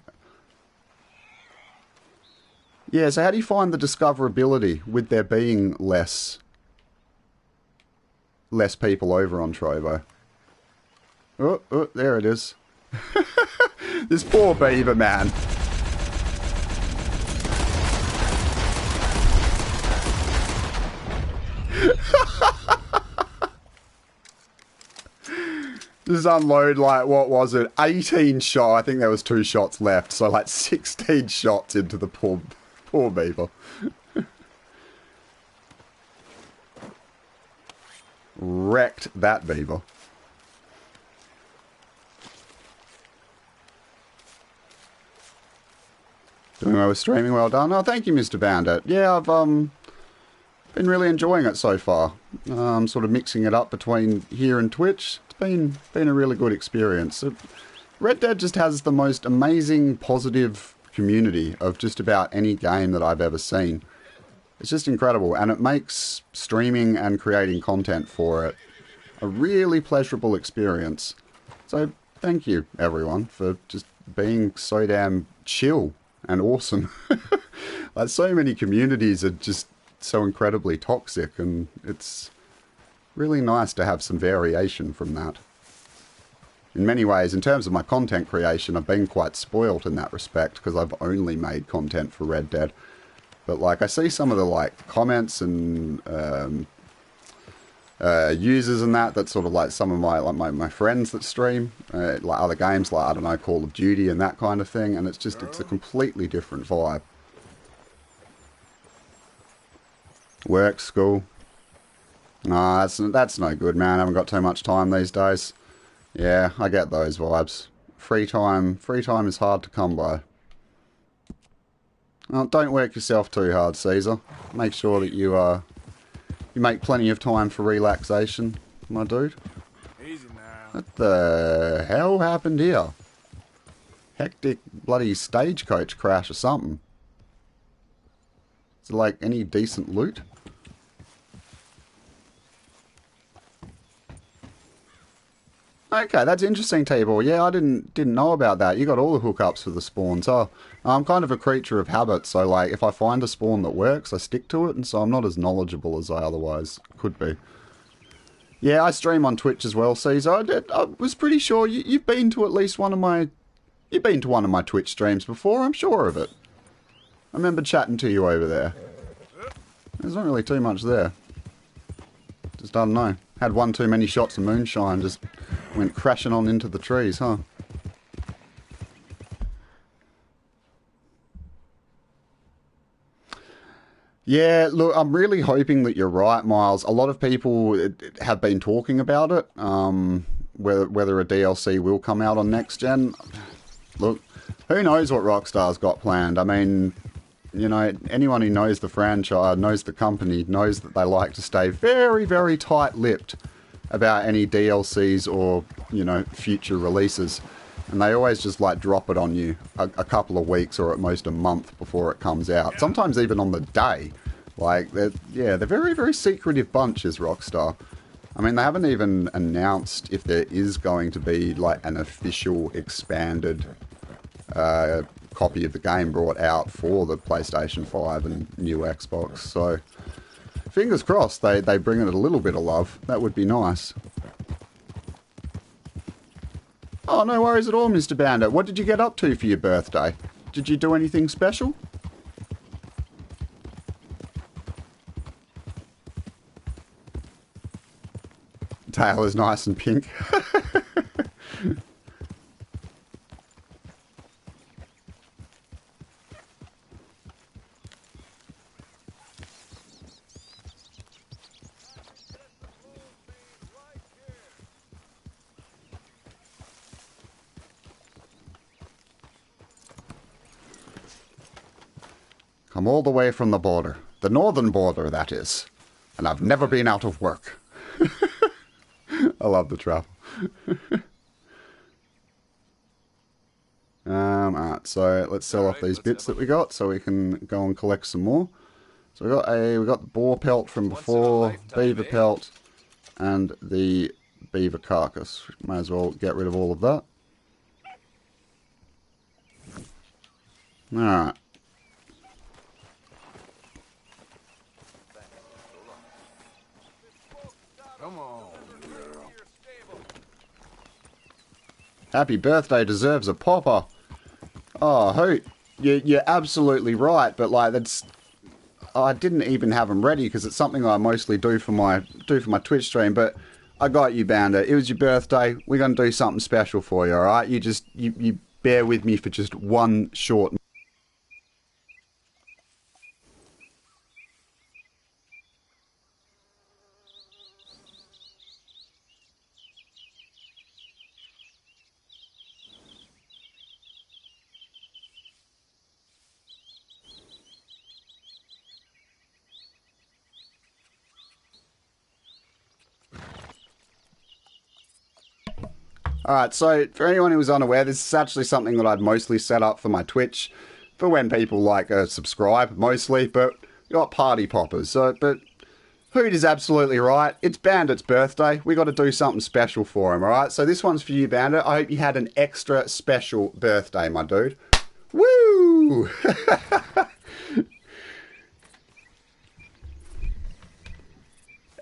Yeah, so how do you find the discoverability with there being less people over on Trovo? Oh, there it is. This poor beaver, man. Just unload, like, what was it? 18 shot. I think there was 2 shots left. So, like, 16 shots into the poor beaver. Wrecked that beaver. Doing well with streaming, well done. Oh, thank you, Mr. Bandit. Yeah, I've been really enjoying it so far. Sort of mixing it up between here and Twitch. It's been a really good experience. Red Dead just has the most amazing, positive community of just about any game that I've ever seen. It's just incredible, and it makes streaming and creating content for it a really pleasurable experience. So thank you, everyone, for just being so damn chill and awesome. Like, so many communities are just so incredibly toxic, and it's really nice to have some variation from that. In many ways, in terms of my content creation, I've been quite spoilt in that respect, because I've only made content for Red Dead. But, like, I see some of the, like, comments and users and that sort of, like, some of my friends that stream, like other games, like, I don't know, Call of Duty and that kind of thing, and it's a completely different vibe. Work, school. Nah, that's no good, man. I haven't got too much time these days. Yeah, I get those vibes. Free time is hard to come by. Well, don't work yourself too hard, Caesar. Make sure that you make plenty of time for relaxation, my dude. Easy now. What the hell happened here? Hectic bloody stagecoach crash or something. Is it like any decent loot? Okay, that's interesting, T-Ball. Yeah, I didn't know about that. You got all the hookups for the spawns. Oh, I'm kind of a creature of habit, so like if I find a spawn that works, I stick to it, and so I'm not as knowledgeable as I otherwise could be. Yeah, I stream on Twitch as well, Caesar. I was pretty sure you've been to at least one of my Twitch streams before. I'm sure of it. I remember chatting to you over there. There's not really too much there. Just, I don't know. Had one too many shots of moonshine, just went crashing on into the trees, huh? Yeah, look, I'm really hoping that you're right, Miles. A lot of people have been talking about it, whether a DLC will come out on next gen. Look, who knows what Rockstar's got planned? I mean, you know, anyone who knows the franchise, knows the company, knows that they like to stay very, very tight-lipped about any DLCs or, you know, future releases. And they always just, like, drop it on you a couple of weeks or at most a month before it comes out. Sometimes even on the day. Like, they're very, very secretive bunches, Rockstar. I mean, they haven't even announced if there is going to be, like, an official expanded copy of the game brought out for the PlayStation 5 and new Xbox. So, fingers crossed they bring it a little bit of love. That would be nice. Oh, no worries at all, Mr. Bandit. What did you get up to for your birthday? Did you do anything special? Tail is nice and pink. Come all the way from the border. The northern border, that is. And I've never been out of work. I love the travel. Alright, so let's sell off these bits that we got so we can go and collect some more. So we got the boar pelt from before, beaver pelt, and the beaver carcass. Might as well get rid of all of that. Alright. Come on. Happy birthday deserves a popper. Oh, Hoot, you're absolutely right, but like that's, I didn't even have them ready because it's something I mostly do for my Twitch stream. But I got you, Bandit. It was your birthday. We're gonna do something special for you. All right, you bear with me for just one short. Alright, so for anyone who was unaware, this is actually something that I'd mostly set up for my Twitch, for when people like subscribe, mostly, but we got party poppers. So, but Hoot is absolutely right. It's Bandit's birthday. We got to do something special for him, alright? So this one's for you, Bandit. I hope you had an extra special birthday, my dude. Woo!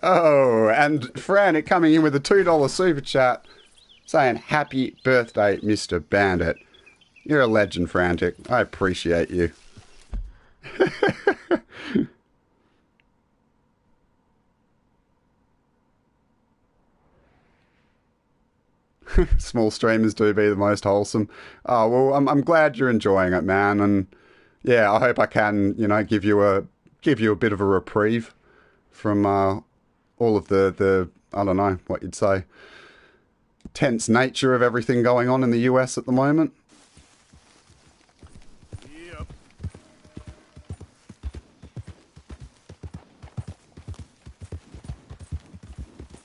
Oh, and Frantic coming in with a $2 super chat. Saying, happy birthday, Mr. Bandit. You're a legend, Frantic. I appreciate you. Small streamers do be the most wholesome. Oh, well, I'm glad you're enjoying it, man. And yeah, I hope I can, you know, give you a bit of a reprieve from all of the I don't know what you'd say, tense nature of everything going on in the US at the moment. Yep.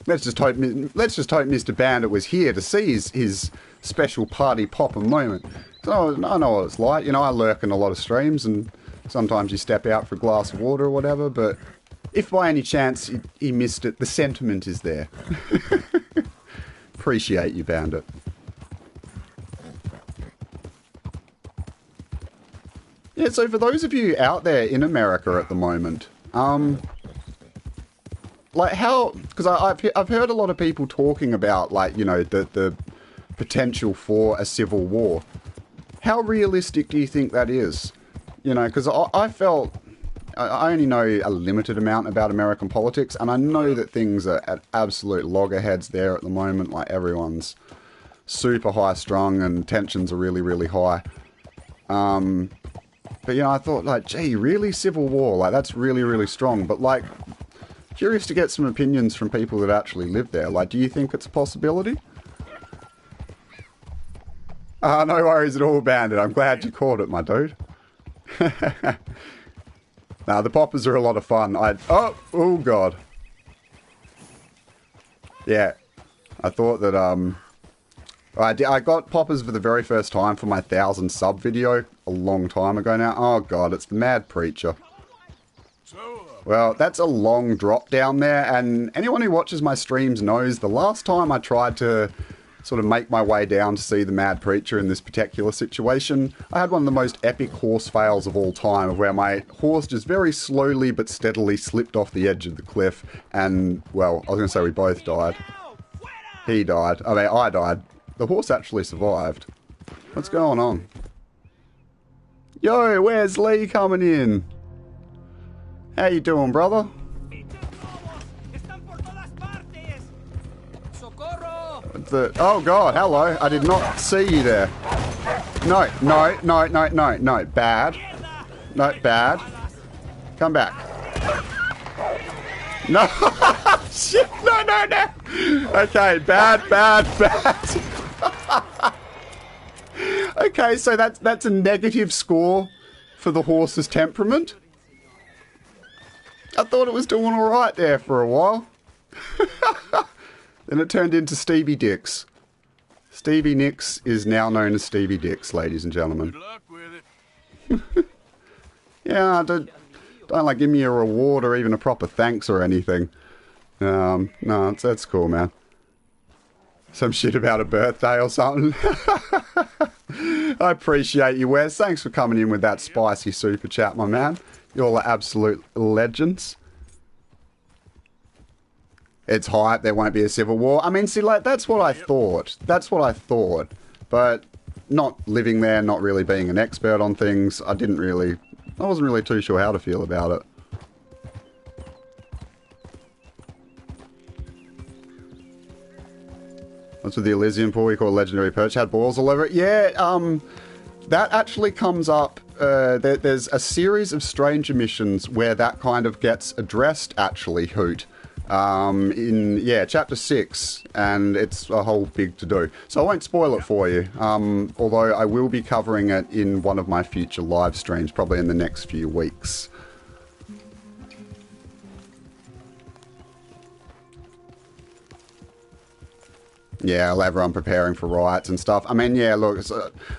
Let's just hope Mr. Bandit was here to see his special party popper moment. So I know what it's like. You know, I lurk in a lot of streams, and sometimes you step out for a glass of water or whatever. But if by any chance he missed it, the sentiment is there. Appreciate you, Bandit. Yeah, so for those of you out there in America at the moment, like how, because I've heard a lot of people talking about, like, you know, the potential for a civil war. How realistic do you think that is? You know, because I felt, I only know a limited amount about American politics, and I know that things are at absolute loggerheads there at the moment. Like, everyone's super high strung and tensions are really, really high. But, you know, I thought, like, gee, really? Civil war? Like, that's really, really strong. But, like, curious to get some opinions from people that actually live there. Like, do you think it's a possibility? No worries at all, Bandit. I'm glad you caught it, my dude. Nah, the poppers are a lot of fun. Oh god. Yeah, I thought that I got poppers for the very first time for my 1,000 sub video a long time ago now. Oh god, it's the Mad Preacher. So, Well, that's a long drop down there, and anyone who watches my streams knows the last time I tried to sort of make my way down to see the Mad Preacher in this particular situation, I had one of the most epic horse fails of all time, of where my horse just very slowly but steadily slipped off the edge of the cliff, and, well, I was going to say we both died. He died. I mean, I died. The horse actually survived. What's going on? Yo, where's Lee coming in? How you doing, brother? Oh god, hello. I did not see you there. No, no, no, no, no, no. Bad. No, bad. Come back. No. Shit, no, no, no. Okay, bad, bad, bad. Okay, so that's a negative score for the horse's temperament. I thought it was doing alright there for a while. Then it turned into Stevie Dix. Stevie Nicks is now known as Stevie Dix, ladies and gentlemen. Good luck with it. Yeah, don't like give me a reward or even a proper thanks or anything. No, that's cool, man. Some shit about a birthday or something. I appreciate you, Wes. Thanks for coming in with that spicy super chat, my man. You're all absolute legends. It's hype, there won't be a civil war. I mean, see, like, that's what I thought. That's what I thought. But not living there, not really being an expert on things, I wasn't really too sure how to feel about it. What's with the Elysian pool we call legendary perch? Had balls all over it? Yeah, that actually comes up. There's a series of stranger missions where that kind of gets addressed, actually, Hoot. In chapter 6, and it's a whole big to-do. So I won't spoil it for you, although I will be covering it in one of my future live streams, probably in the next few weeks. Yeah, I'll have everyone preparing for riots and stuff. I mean, yeah, look,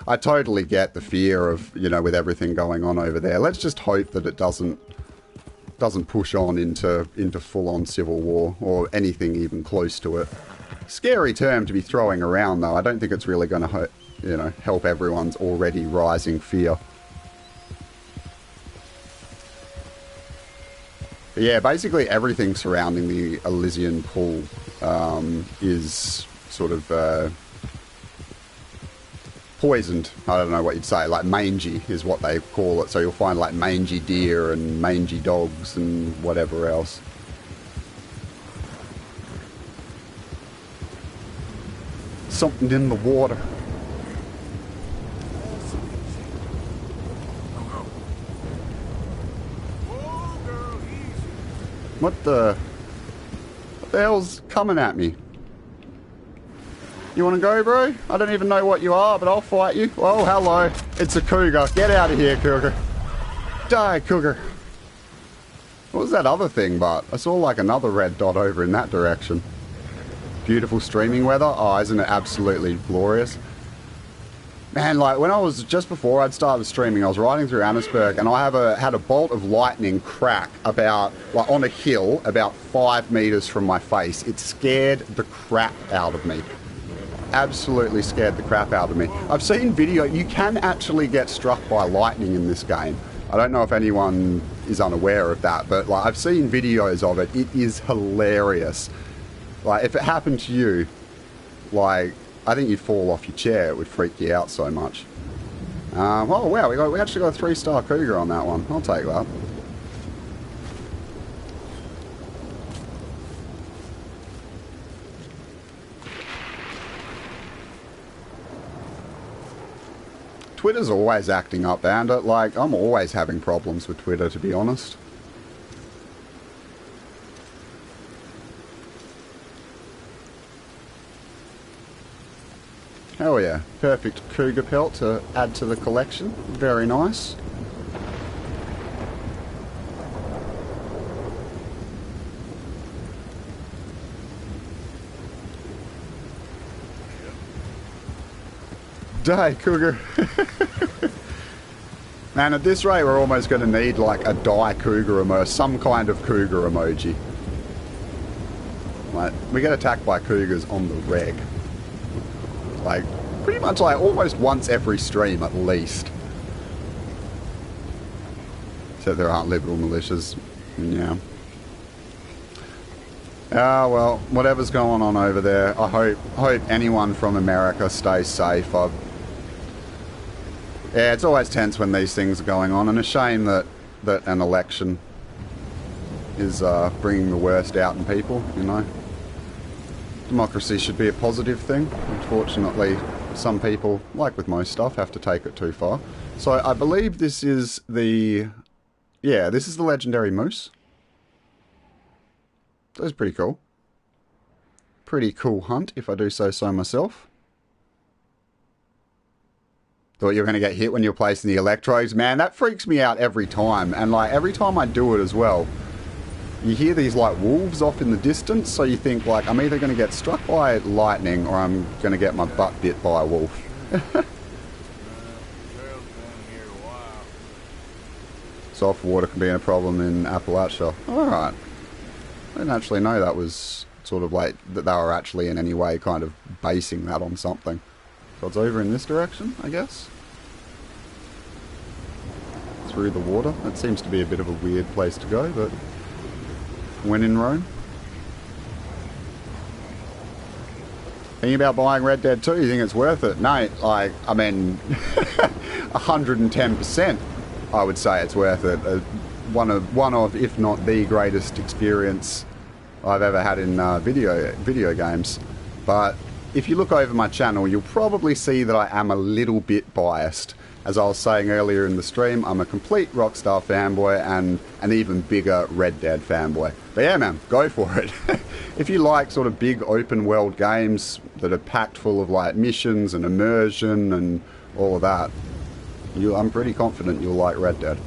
I totally get the fear of, you know, with everything going on over there. Let's just hope that it doesn't push on into full-on civil war or anything even close to it. Scary term to be throwing around, though. I don't think it's really going to, help everyone's already rising fear. But yeah, basically everything surrounding the Elysian pool is sort of poisoned. I don't know what you'd say, like mangy is what they call it. So you'll find like mangy deer and mangy dogs and whatever else. Something in the water. What the hell's coming at me? You want to go, bro? I don't even know what you are, but I'll fight you. Oh, hello. It's a cougar. Get out of here, cougar. Die, cougar. What was that other thing, but? I saw like another red dot over in that direction. Beautiful streaming weather. Oh, isn't it absolutely glorious? Man, like when I was, just before I'd started streaming, I was riding through Annesburg and I had a bolt of lightning crack about, like on a hill, about 5 meters from my face. It scared the crap out of me. Absolutely scared the crap out of me. I've seen video, you can actually get struck by lightning in this game. I don't know if anyone is unaware of that, but like I've seen videos of it. It is hilarious. Like if it happened to you, like I think you'd fall off your chair. It would freak you out so much. Oh wow, we actually got a 3-star cougar on that one. I'll take that. Twitter's always acting up, Bandit. Like, I'm always having problems with Twitter, to be honest. Oh yeah, perfect cougar pelt to add to the collection. Very nice. Die, cougar. Man, at this rate, we're almost going to need like a die cougar emoji, some kind of cougar emoji. Like, we get attacked by cougars on the reg. Like, pretty much like almost once every stream at least. Except there aren't liberal militias. Yeah. Ah, well, whatever's going on over there, I hope anyone from America stays safe. Yeah, it's always tense when these things are going on, and a shame that an election is bringing the worst out in people, you know. Democracy should be a positive thing. Unfortunately, some people, like with most stuff, have to take it too far. So I believe this is the... Yeah, this is the legendary moose. That's pretty cool. Pretty cool hunt, if I do say so myself. Thought you were going to get hit when you're placing the electrodes. Man, that freaks me out every time. And like every time I do it as well, you hear these like wolves off in the distance. So you think like, I'm either going to get struck by lightning or I'm going to get my butt bit by a wolf. Soft water can be a problem in Appalachia. Alright. I didn't actually know that was sort of like, that they were actually in any way kind of basing that on something. So it's over in this direction, I guess. Through the water. That seems to be a bit of a weird place to go, but when in Rome. Thinking about buying Red Dead 2, you think it's worth it? No, like, I mean, 110% I would say it's worth it. One of, if not the greatest experience I've ever had in video games. But if you look over my channel, you'll probably see that I am a little bit biased. As I was saying earlier in the stream, I'm a complete Rockstar fanboy and an even bigger Red Dead fanboy. But yeah, man, go for it. If you like sort of big open world games that are packed full of like missions and immersion and all of that, I'm pretty confident you'll like Red Dead.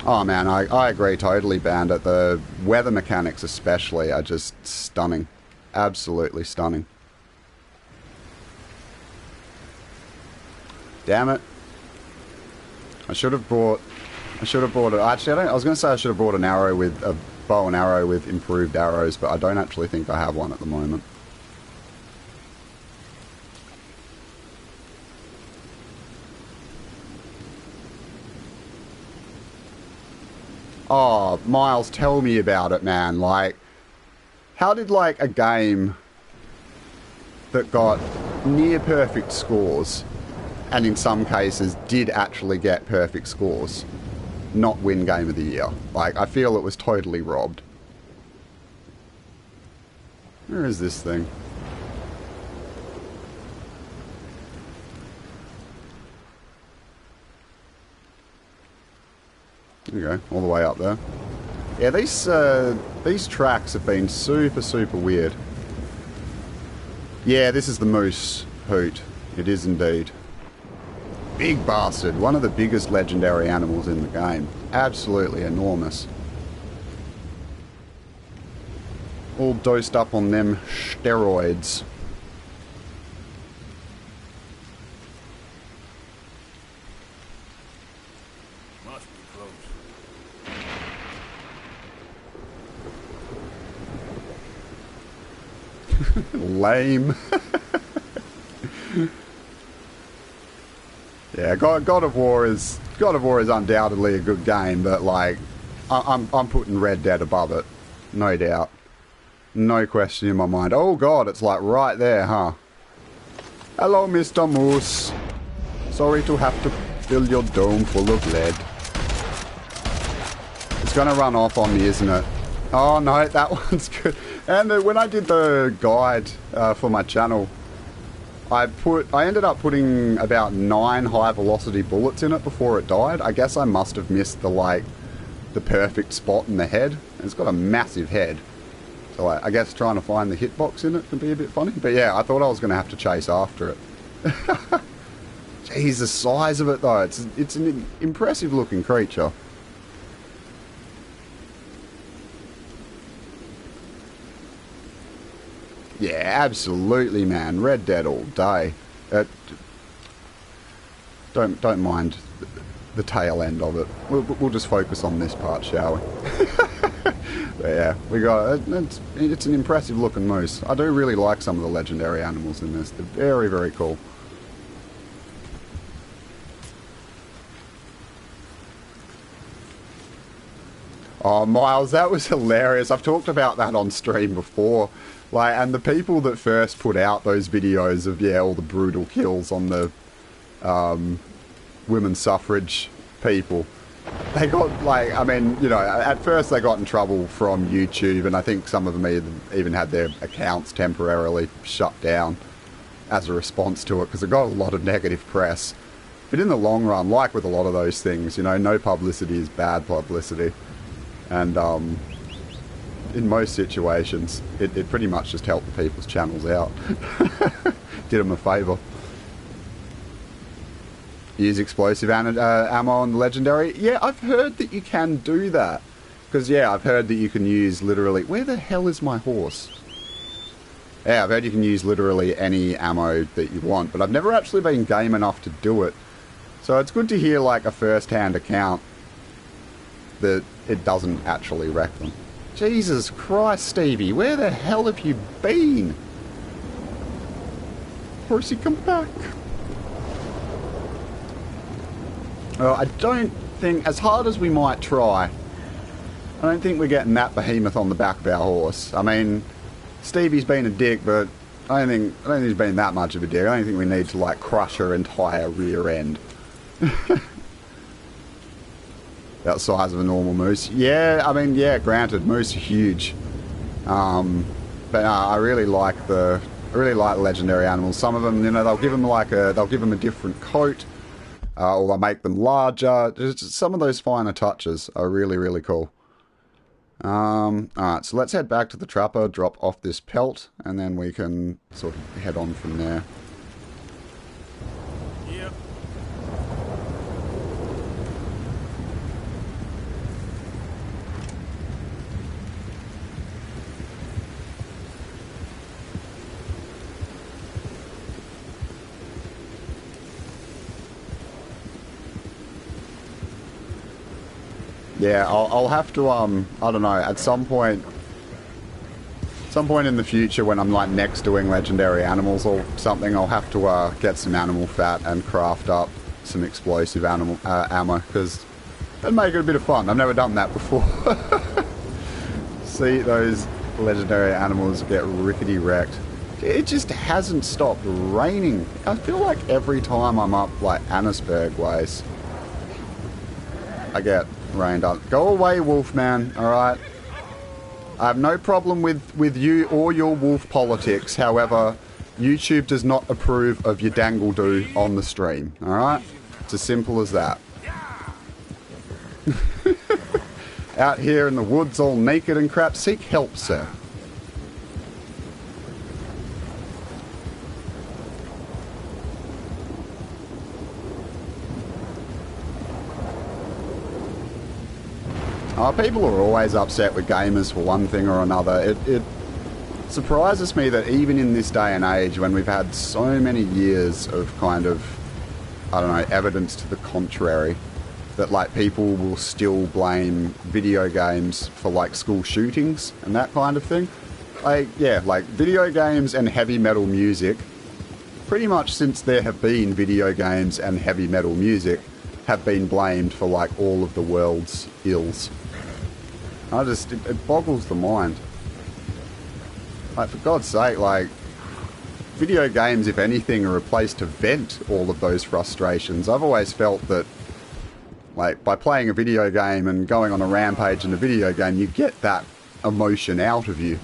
Oh man, I agree totally, Bandit. The weather mechanics especially are just stunning. Absolutely stunning. Damn it. I should have brought it. Actually, I was going to say I should have brought an arrow with a bow and arrow with improved arrows, but I don't actually think I have one at the moment. Oh, Miles, tell me about it, man. Like, how did, like, a game that got near perfect scores, and in some cases did actually get perfect scores, not win Game of the Year? Like, I feel it was totally robbed. Where is this thing? There you go, all the way up there. Yeah, these tracks have been super, super weird. Yeah, this is the moose hoot. It is indeed. Big bastard. One of the biggest legendary animals in the game. Absolutely enormous. All dosed up on them steroids. Lame. Yeah, God of War is undoubtedly a good game, but like, I'm putting Red Dead above it, no doubt, no question in my mind. Oh God, it's like right there, huh? Hello, Mr. Moose. Sorry to have to fill your dome full of lead. It's gonna run off on me, isn't it? Oh no, that one's good. And when I did the guide for my channel, I ended up putting about 9 high velocity bullets in it before it died. I guess I must have missed the perfect spot in the head. It's got a massive head, so like, I guess trying to find the hitbox in it can be a bit funny. But yeah, I thought I was going to have to chase after it. Jeez, the size of it though, it's an impressive looking creature. Yeah, absolutely, man. Red Dead all day. Don't mind the tail end of it. We'll just focus on this part, shall we? But yeah, we got it's an impressive looking moose. I do really like some of the legendary animals in this. They're very, very cool. Oh, Miles, that was hilarious. I've talked about that on stream before. Like, and the people that first put out those videos of, yeah, all the brutal kills on the women's suffrage people, they got, like, I mean, you know, at first they got in trouble from YouTube, and I think some of them even had their accounts temporarily shut down as a response to it, because it got a lot of negative press. But in the long run, like with a lot of those things, you know, no publicity is bad publicity. And in most situations, it pretty much just helped the people's channels out. Did them a favour. Use explosive ammo on the legendary. Yeah, I've heard that you can do that. Because, yeah, I've heard that you can use literally... Where the hell is my horse? Yeah, I've heard you can use literally any ammo that you want. But I've never actually been game enough to do it. So it's good to hear, like, a first-hand account that it doesn't actually wreck them. Jesus Christ, Stevie, where the hell have you been? Horsey, come back. Well, I don't think, as hard as we might try, I don't think we're getting that behemoth on the back of our horse. I mean, Stevie's been a dick, but I don't think he's been that much of a dick. I don't think we need to, like, crush her entire rear end. That size of a normal moose. Yeah, I mean, yeah, granted, moose are huge. But I really like the legendary animals. Some of them, you know, they'll give them a different coat, or they'll make them larger. Just some of those finer touches are really, really cool. Alright, so let's head back to the trapper, drop off this pelt, and then we can sort of head on from there. Yep. Yeah, I'll have to, I don't know, at some point in the future when I'm, like, next doing legendary animals or something, I'll have to get some animal fat and craft up some explosive ammo, because that'd make it a bit of fun. I've never done that before. See those legendary animals get rickety wrecked. It just hasn't stopped raining. I feel like every time I'm up, like, Annisburg ways, I get rained on. Go away, Wolfman, alright? I have no problem with you or your wolf politics. However, YouTube does not approve of your dangle-do on the stream, alright? It's as simple as that. Out here in the woods all naked and crap. Seek help, sir. People are always upset with gamers for one thing or another. It surprises me that even in this day and age, when we've had so many years of kind of, I don't know, evidence to the contrary, that, like, people will still blame video games for, like, school shootings and that kind of thing. Like, yeah, like, video games and heavy metal music, pretty much since there have been video games and heavy metal music, have been blamed for, like, all of the world's ills. It boggles the mind. Like, for God's sake, like, video games, if anything, are a place to vent all of those frustrations. I've always felt that, like, by playing a video game and going on a rampage in a video game, you get that emotion out of you.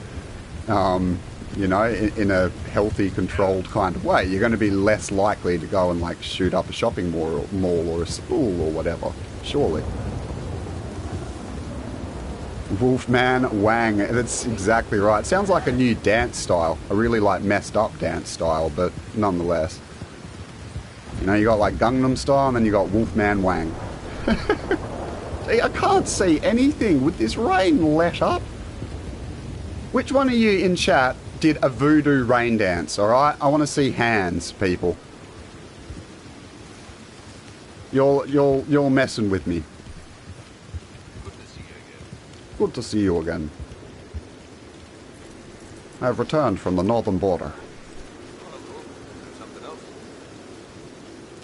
You know, in a healthy, controlled kind of way. You're going to be less likely to go and, like, shoot up a shopping mall or a school or whatever, surely. Wolfman Wang, that's exactly right. Sounds like a new dance style, a really, like, messed up dance style, but nonetheless. You know, you got, like, Gangnam Style and then you got Wolfman Wang. See, I can't see anything with this rain let up. Which one of you in chat did a voodoo rain dance, alright? I want to see hands, people. You're messing with me. Good to see you again. I've returned from the northern border.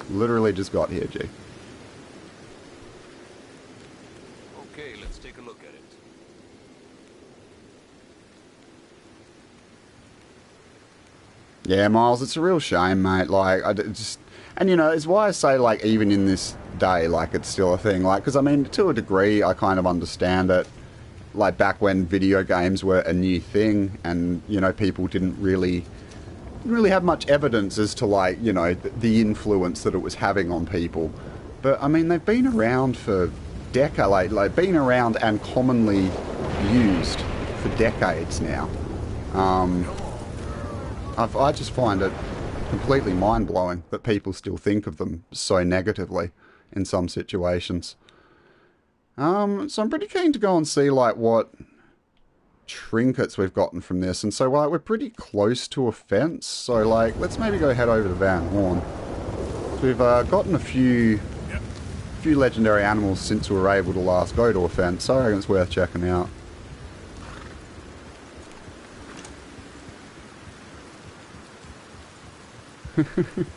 Literally just got here, G. Okay, let's take a look at it. Yeah, Miles, it's a real shame, mate. Like, and you know, it's why I say, like, even in this day, like, it's still a thing. Like, because I mean, to a degree, I kind of understand it. Like, back when video games were a new thing, and you know, people didn't really have much evidence as to, like, you know, the influence that it was having on people. But I mean, they've been around for decades, like, been around and commonly used for decades now. I just find it completely mind-blowing that people still think of them so negatively in some situations. So I'm pretty keen to go and see, like, what trinkets we've gotten from this. And so, like, we're pretty close to a fence. So, like, let's maybe go head over to Van Horn. So we've gotten a few legendary animals since we were able to last go to a fence. So I reckon it's worth checking out. And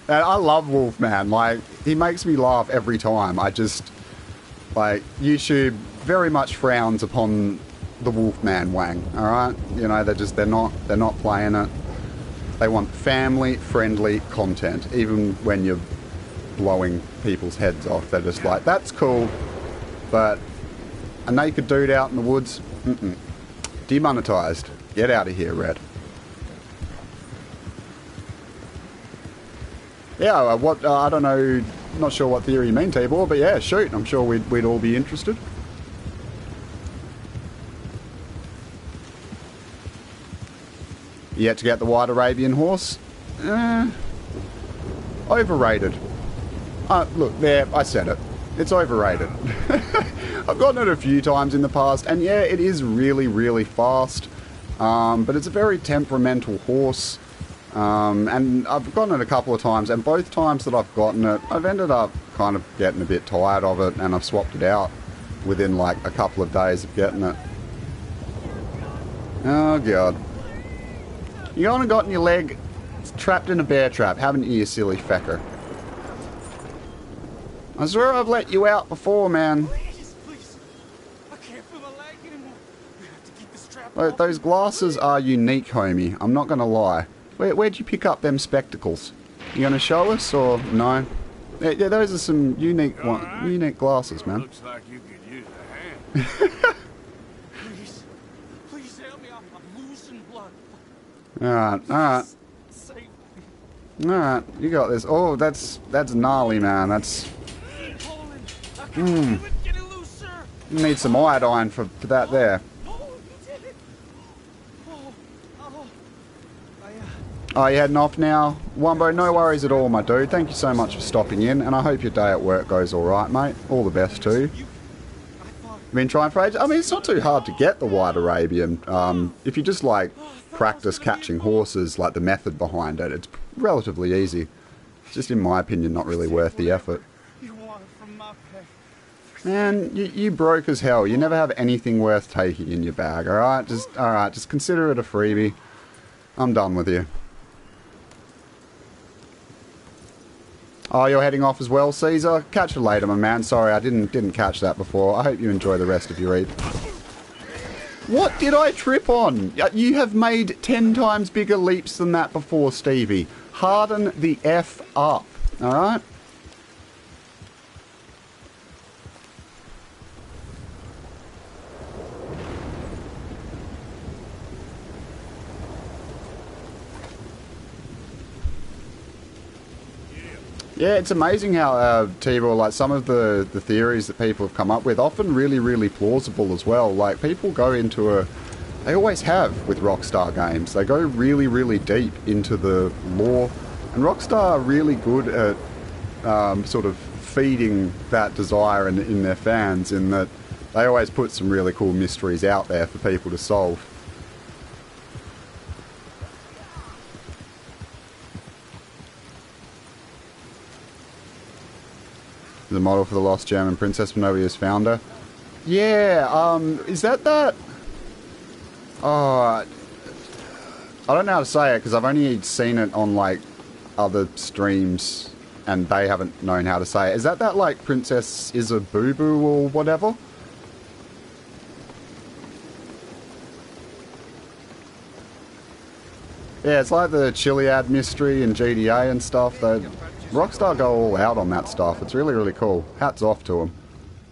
I love Wolfman. Like, he makes me laugh every time. I just, like, YouTube very much frowns upon the Wolfman Wang. All right, you know, they're not playing it. They want family-friendly content, even when you're blowing people's heads off. They're just like, that's cool, but a naked dude out in the woods, demonetized. Get out of here, Red. Yeah, I don't know, not sure what theory you mean, T-Bor, but yeah, shoot, I'm sure we'd all be interested. Yet to get the white Arabian horse? Overrated. Look, there, I said it. It's overrated. I've gotten it a few times in the past, and yeah, it is really, really fast, but it's a very temperamental horse. And I've gotten it a couple of times, and both times that I've gotten it, I've ended up kind of getting a bit tired of it, and I've swapped it out within like a couple of days of getting it. Oh god. You gone and gotten your leg trapped in a bear trap, haven't you, you silly fecker? I swear I've let you out before, man. Please, please. I can't feel my leg anymore. We have to keep this trap. Those glasses are unique, homie. I'm not gonna lie. Where'd you pick up them spectacles? You gonna show us or no? Yeah, those are some unique unique glasses, man. Looks like you could use a hand. Please help me. I'm losing blood. Alright. Save me. Alright, you got this. Oh, that's gnarly, man. That's... I can't get it loose, sir. You need some iodine for that there. Oh, you heading off now? Wumbo, no worries at all, my dude. Thank you so much for stopping in, and I hope your day at work goes alright, mate. All the best too. Been trying for ages. I mean, it's not too hard to get the white Arabian. If you just, like, practice catching horses, like, the method behind it, it's relatively easy. It's just, in my opinion, not really worth the effort. Man, you broke as hell. You never have anything worth taking in your bag, alright? Just consider it a freebie. I'm done with you. Oh, you're heading off as well, Caesar? Catch you later, my man. Sorry, I didn't catch that before. I hope you enjoy the rest of your eat. What did I trip on? You have made 10 times bigger leaps than that before, Stevie. Harden the F up, alright? Yeah, it's amazing how, T-Bor, like, some of the theories that people have come up with, often really, really plausible as well. Like, people go into they always have with Rockstar games. They go really, really deep into the lore. And Rockstar are really good at sort of feeding that desire in their fans, in that they always put some really cool mysteries out there for people to solve. The model for the lost German princess, but nobody has found her. Yeah, is that? Oh, I don't know how to say it because I've only seen it on like other streams and they haven't known how to say it. Is that like Princess is a boo boo or whatever? Yeah, it's like the Chiliad mystery and GTA and stuff. Rockstar go all out on that stuff. It's really, really cool. Hats off to them.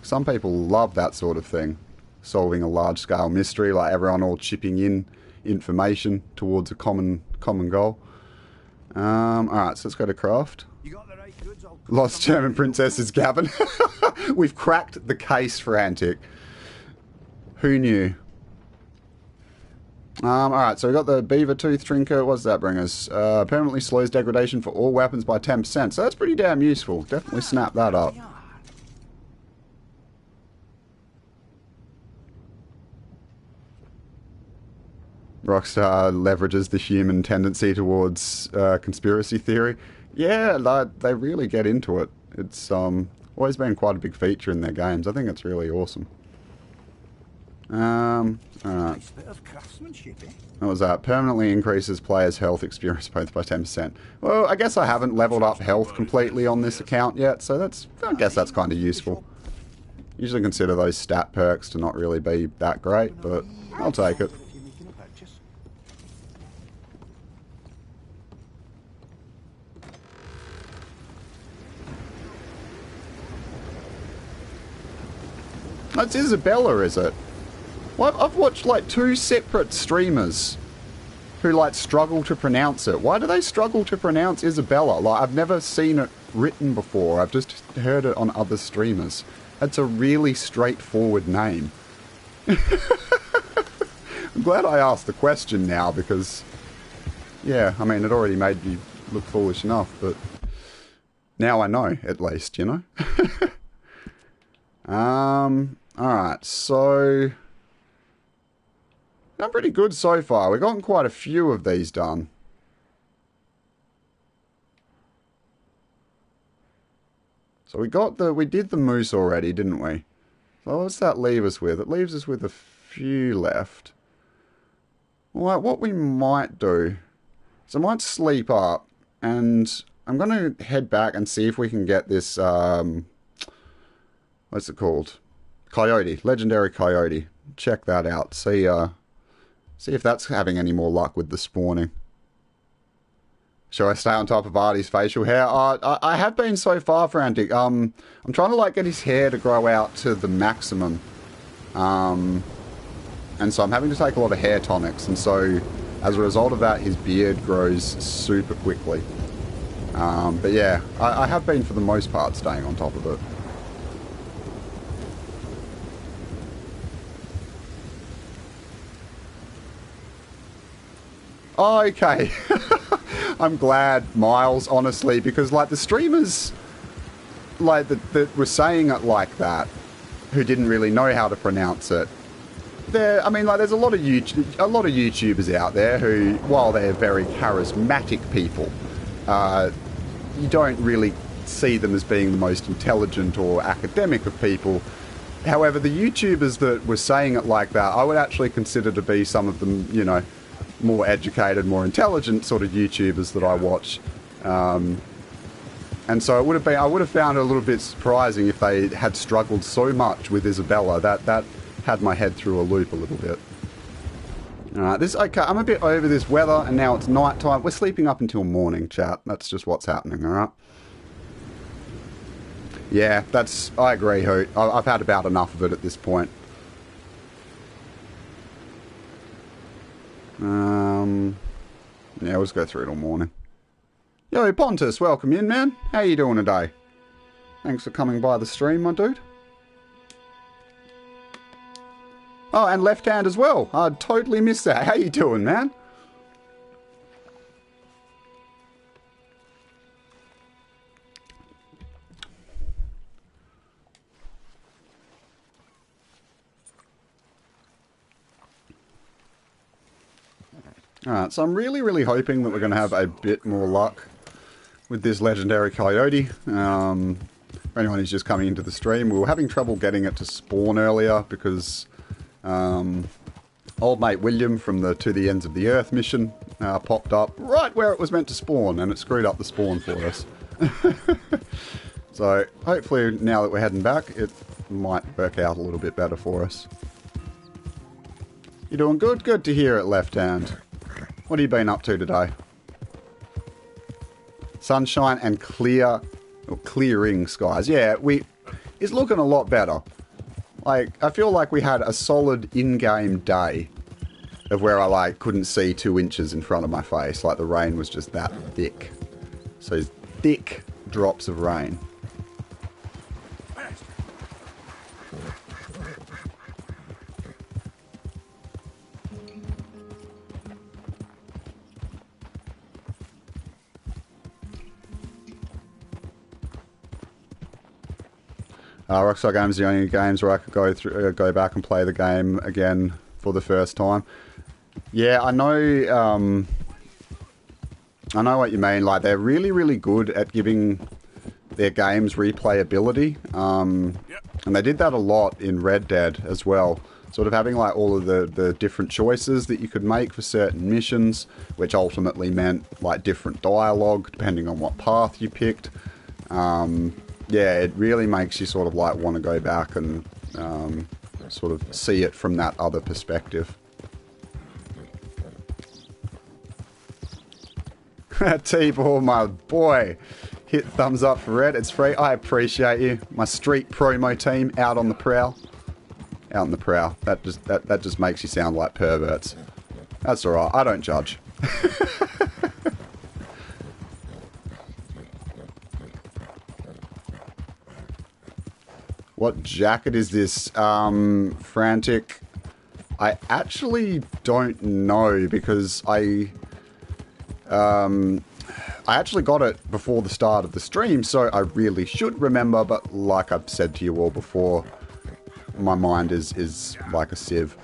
Some people love that sort of thing. Solving a large-scale mystery, like everyone all chipping in information towards a common goal. Alright, so let's go to craft. Lost German Princess is Gavin. We've cracked the case for Antic. Who knew? Alright, so we got the beaver tooth trinket. What does that bring us? Permanently slows degradation for all weapons by 10%. So that's pretty damn useful. Definitely snap that up. Rockstar leverages the human tendency towards conspiracy theory. Yeah, they really get into it. It's always been quite a big feature in their games. I think it's really awesome. Alright. Nice bit of craftsmanship, eh? What was that? Permanently increases players' health experience both by 10%. Well, I guess I haven't leveled up health completely on this account yet, so I guess that's kind of useful. Usually consider those stat perks to not really be that great, but I'll take it. That's Isabella, is it? Well, I've watched like 2 separate streamers who like struggle to pronounce it. Why do they struggle to pronounce Isabella? Like, I've never seen it written before. I've just heard it on other streamers. It's a really straightforward name. I'm glad I asked the question now because, yeah, I mean, it already made me look foolish enough, but now I know, at least, you know? Alright, so done pretty good so far. We've gotten quite a few of these done. So we did the moose already, didn't we? So what's that leave us with? It leaves us with a few left. Well, what we might do is I might sleep up and I'm going to head back and see if we can get this, what's it called? Coyote, legendary coyote. Check that out. See if that's having any more luck with the spawning. Shall I stay on top of Artie's facial hair? I have been so far, Frantic. I'm trying to like get his hair to grow out to the maximum. And so I'm having to take a lot of hair tonics. And so as a result of that, his beard grows super quickly. But yeah, I have been for the most part staying on top of it. Oh, okay. I'm glad, Miles, honestly, because like the streamers like that were saying it like that, who didn't really know how to pronounce it. I mean, like there's a lot of YouTubers out there who, while they're very charismatic people, you don't really see them as being the most intelligent or academic of people. However, the YouTubers that were saying it like that, I would actually consider to be some of them, you know, more educated, more intelligent sort of YouTubers that I watch. And so I would have found it a little bit surprising if they had struggled so much with Isabella. That had my head through a loop a little bit. Alright, okay, I'm a bit over this weather and now it's night time. We're sleeping up until morning, chat. That's just what's happening, alright? Yeah, I agree, Hoot. I've had about enough of it at this point. Yeah, we'll just go through it all morning. Yo, Pontus, welcome in, man. How you doing today? Thanks for coming by the stream, my dude. Oh, and left hand as well. I totally missed that. How you doing, man? Alright, so I'm really, really hoping that we're going to have a bit more luck with this legendary coyote. I For anyone who's just coming into the stream, we were having trouble getting it to spawn earlier because old mate William from the To the Ends of the Earth mission popped up right where it was meant to spawn, and it screwed up the spawn for us. So hopefully now that we're heading back, it might work out a little bit better for us. You doing good? Good to hear it, Left Hand. What have you been up to today? Sunshine and clear, or clearing skies. Yeah, it's looking a lot better. Like, I feel like we had a solid in-game day of where I couldn't see 2 inches in front of my face. Like the rain was just that thick. So thick drops of rain. Rockstar Games are the only games where I could go back and play the game again for the first time. Yeah, I know what you mean. Like, they're really, really good at giving their games replayability. And they did that a lot in Red Dead as well. Sort of having like all of the different choices that you could make for certain missions, which ultimately meant like different dialogue depending on what path you picked. Yeah, it really makes you sort of like want to go back and sort of see it from that other perspective. T-Ball, my boy. Hit thumbs up for Red. It's free. I appreciate you. My street promo team out on the prowl. Out on the prowl. That just makes you sound like perverts. That's alright. I don't judge. What jacket is this? Frantic. I actually don't know because I actually got it before the start of the stream, so I really should remember, but like I've said to you all before, my mind is like a sieve.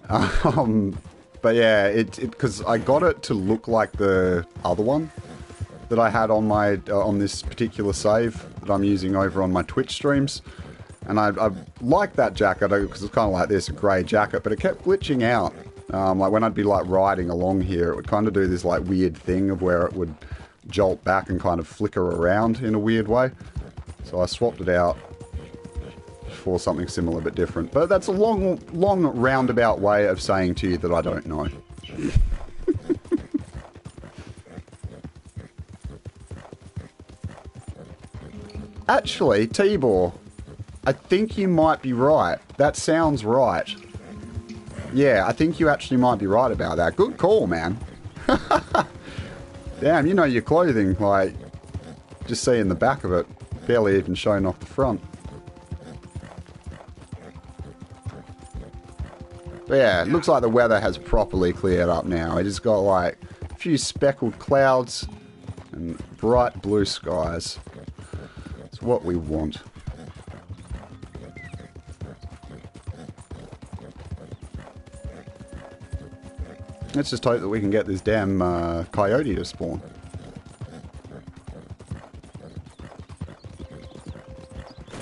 But yeah, because I got it to look like the other one that I had on my on this particular save that I'm using over on my Twitch streams. And I liked that jacket because it's kind of like this, a grey jacket, but it kept glitching out. Like when I'd be like riding along here, it would kind of do this like weird thing of where it would jolt back and kind of flicker around in a weird way. So I swapped it out for something similar but different. But that's a long roundabout way of saying to you that I don't know. Actually, T-Bor, I think you might be right. That sounds right. Yeah, I think you actually might be right about that. Good call, man. Damn, you know your clothing, like, just seeing the back of it. Barely even showing off the front. But yeah, it looks like the weather has properly cleared up now. It just got like a few speckled clouds and bright blue skies. It's what we want. Let's just hope that we can get this damn coyote to spawn.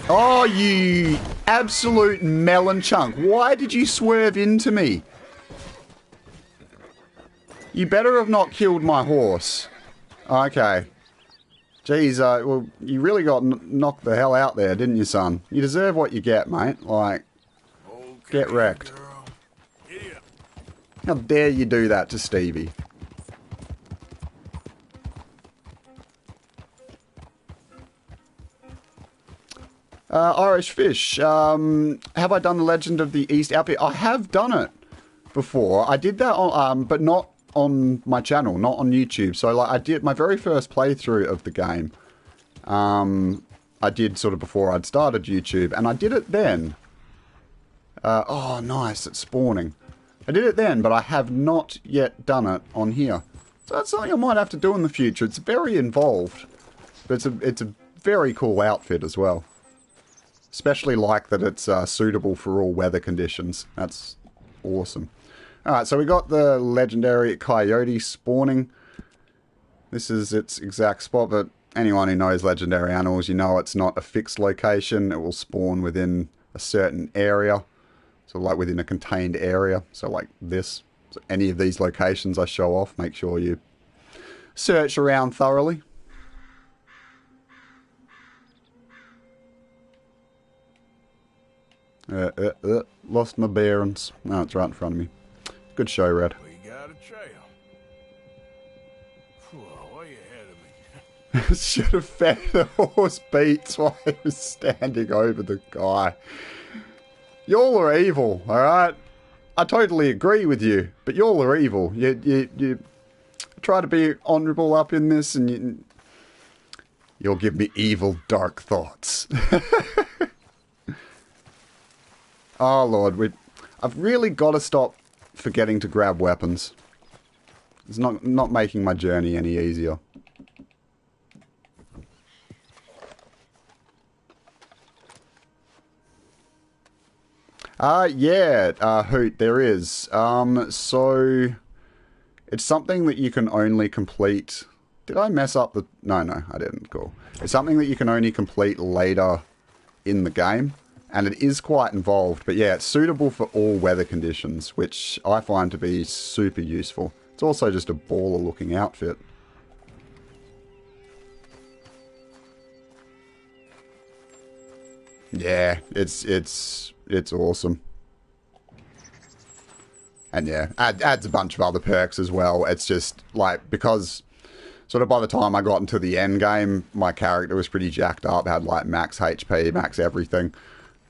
Oh, you absolute melon chunk. Why did you swerve into me? You better have not killed my horse. Okay. Jeez, well, you really got knocked the hell out there, didn't you, son? You deserve what you get, mate. Like, get wrecked. How dare you do that to Stevie? Irish Fish. Have I done the Legend of the East Outfit? I have done it before. I did that on, but not on my channel, not on YouTube. So like I did my very first playthrough of the game. I did sort of before I'd started YouTube, and I did it then. Oh, nice! It's spawning. I did it then, but I have not yet done it on here. So that's something I might have to do in the future. It's very involved, but it's a very cool outfit as well. Especially like that it's suitable for all weather conditions. That's awesome. Alright, so we got the legendary coyote spawning. This is its exact spot, but anyone who knows legendary animals, you know it's not a fixed location. It will spawn within a certain area. So like within a contained area. So like this. So any of these locations I show off, make sure you search around thoroughly. Lost my bearings. No, it's right in front of me. Good show, Red. We got a trail. Whoa, way ahead of me. Should have fed the horse beats while he was standing over the guy. Y'all are evil, alright? I totally agree with you, but y'all are evil. You try to be honourable up in this, and you'll give me evil, dark thoughts. Oh, Lord. I've really got to stop forgetting to grab weapons. It's not making my journey any easier. Yeah, Hoot, there is. So, it's something that you can only complete... Did I mess up the... No, I didn't. Cool. It's something that you can only complete later in the game. And it is quite involved, but yeah, it's suitable for all weather conditions, which I find to be super useful. It's also just a baller looking outfit. Yeah, it's awesome. And yeah, adds a bunch of other perks as well. It's just like, because sort of by the time I got into the end game, my character was pretty jacked up, had like max HP, max everything.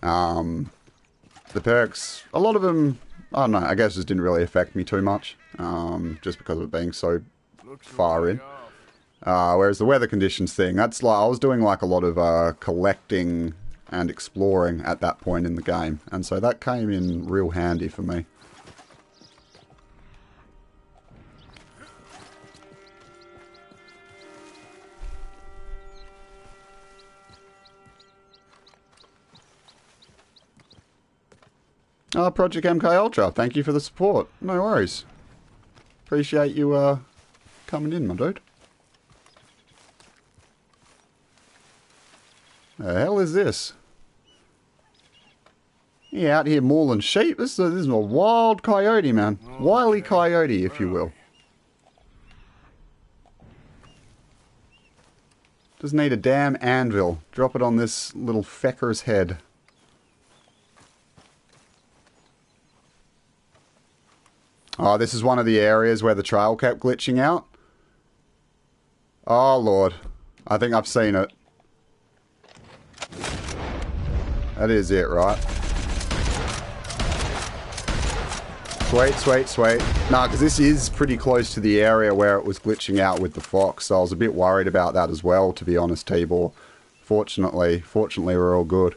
The perks, a lot of them, I don't know, I guess just didn't really affect me too much, just because of it being so far in. Whereas the weather conditions thing, that's like, I was doing like a lot of collecting and exploring at that point in the game, and so that came in real handy for me. Project MK Ultra, thank you for the support. No worries. Appreciate you coming in, my dude. The hell is this? Yeah, out here mauling sheep. This is a wild coyote, man. Wily coyote, if you will. Just need a damn anvil. Drop it on this little fecker's head. Oh, this is one of the areas where the trail kept glitching out. Oh, Lord. I think I've seen it. That is it, right? Sweet. No, because this is pretty close to the area where it was glitching out with the fox, so I was a bit worried about that as well, to be honest, Tibor. Fortunately, we're all good.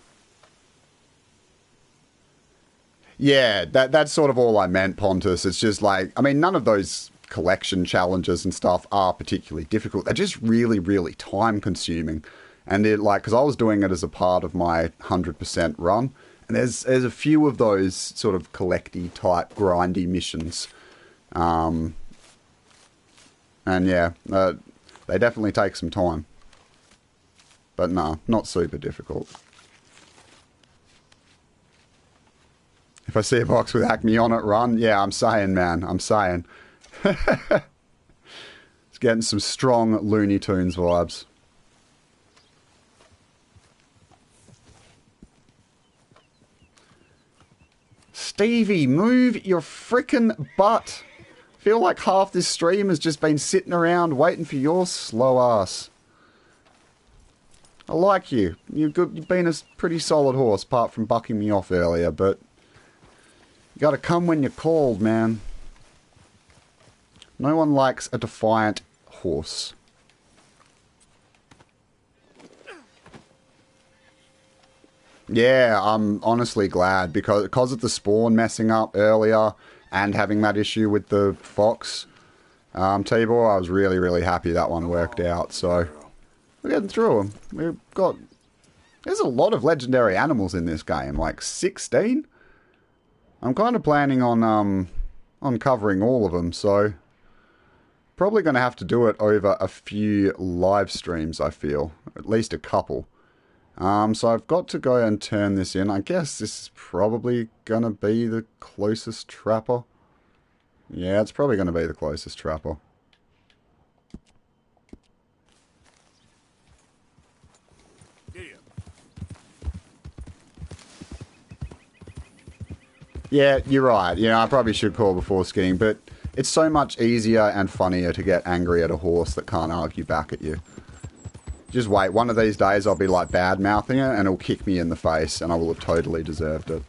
Yeah, that's sort of all I meant, Pontus. It's just like, I mean, none of those collection challenges and stuff are particularly difficult. They're just really, really time consuming. And it, like, because I was doing it as a part of my 100% run, and there's a few of those sort of collecty type grindy missions. And yeah, they definitely take some time. But no, not super difficult. If I see a box with Acme on it, run. Yeah, I'm saying, man. I'm saying. It's getting some strong Looney Tunes vibes. Stevie, move your frickin' butt. Feel like half this stream has just been sitting around waiting for your slow ass. I like you. You've been a pretty solid horse, apart from bucking me off earlier, but you gotta come when you're called, man. No one likes a defiant horse. Yeah, I'm honestly glad, because of the spawn messing up earlier and having that issue with the fox, Tibor, I was really, really happy that one worked out. So we're getting through them. There's a lot of legendary animals in this game, like 16. I'm kind of planning on covering all of them, so probably going to have to do it over a few live streams, I feel. At least a couple. So I've got to go and turn this in. I guess this is probably going to be the closest trapper. Yeah, it's probably going to be the closest trapper. Yeah, you're right. You know, I probably should call before skinning, but it's so much easier and funnier to get angry at a horse that can't argue back at you. Just wait, one of these days I'll be like bad-mouthing it and it'll kick me in the face and I will have totally deserved it.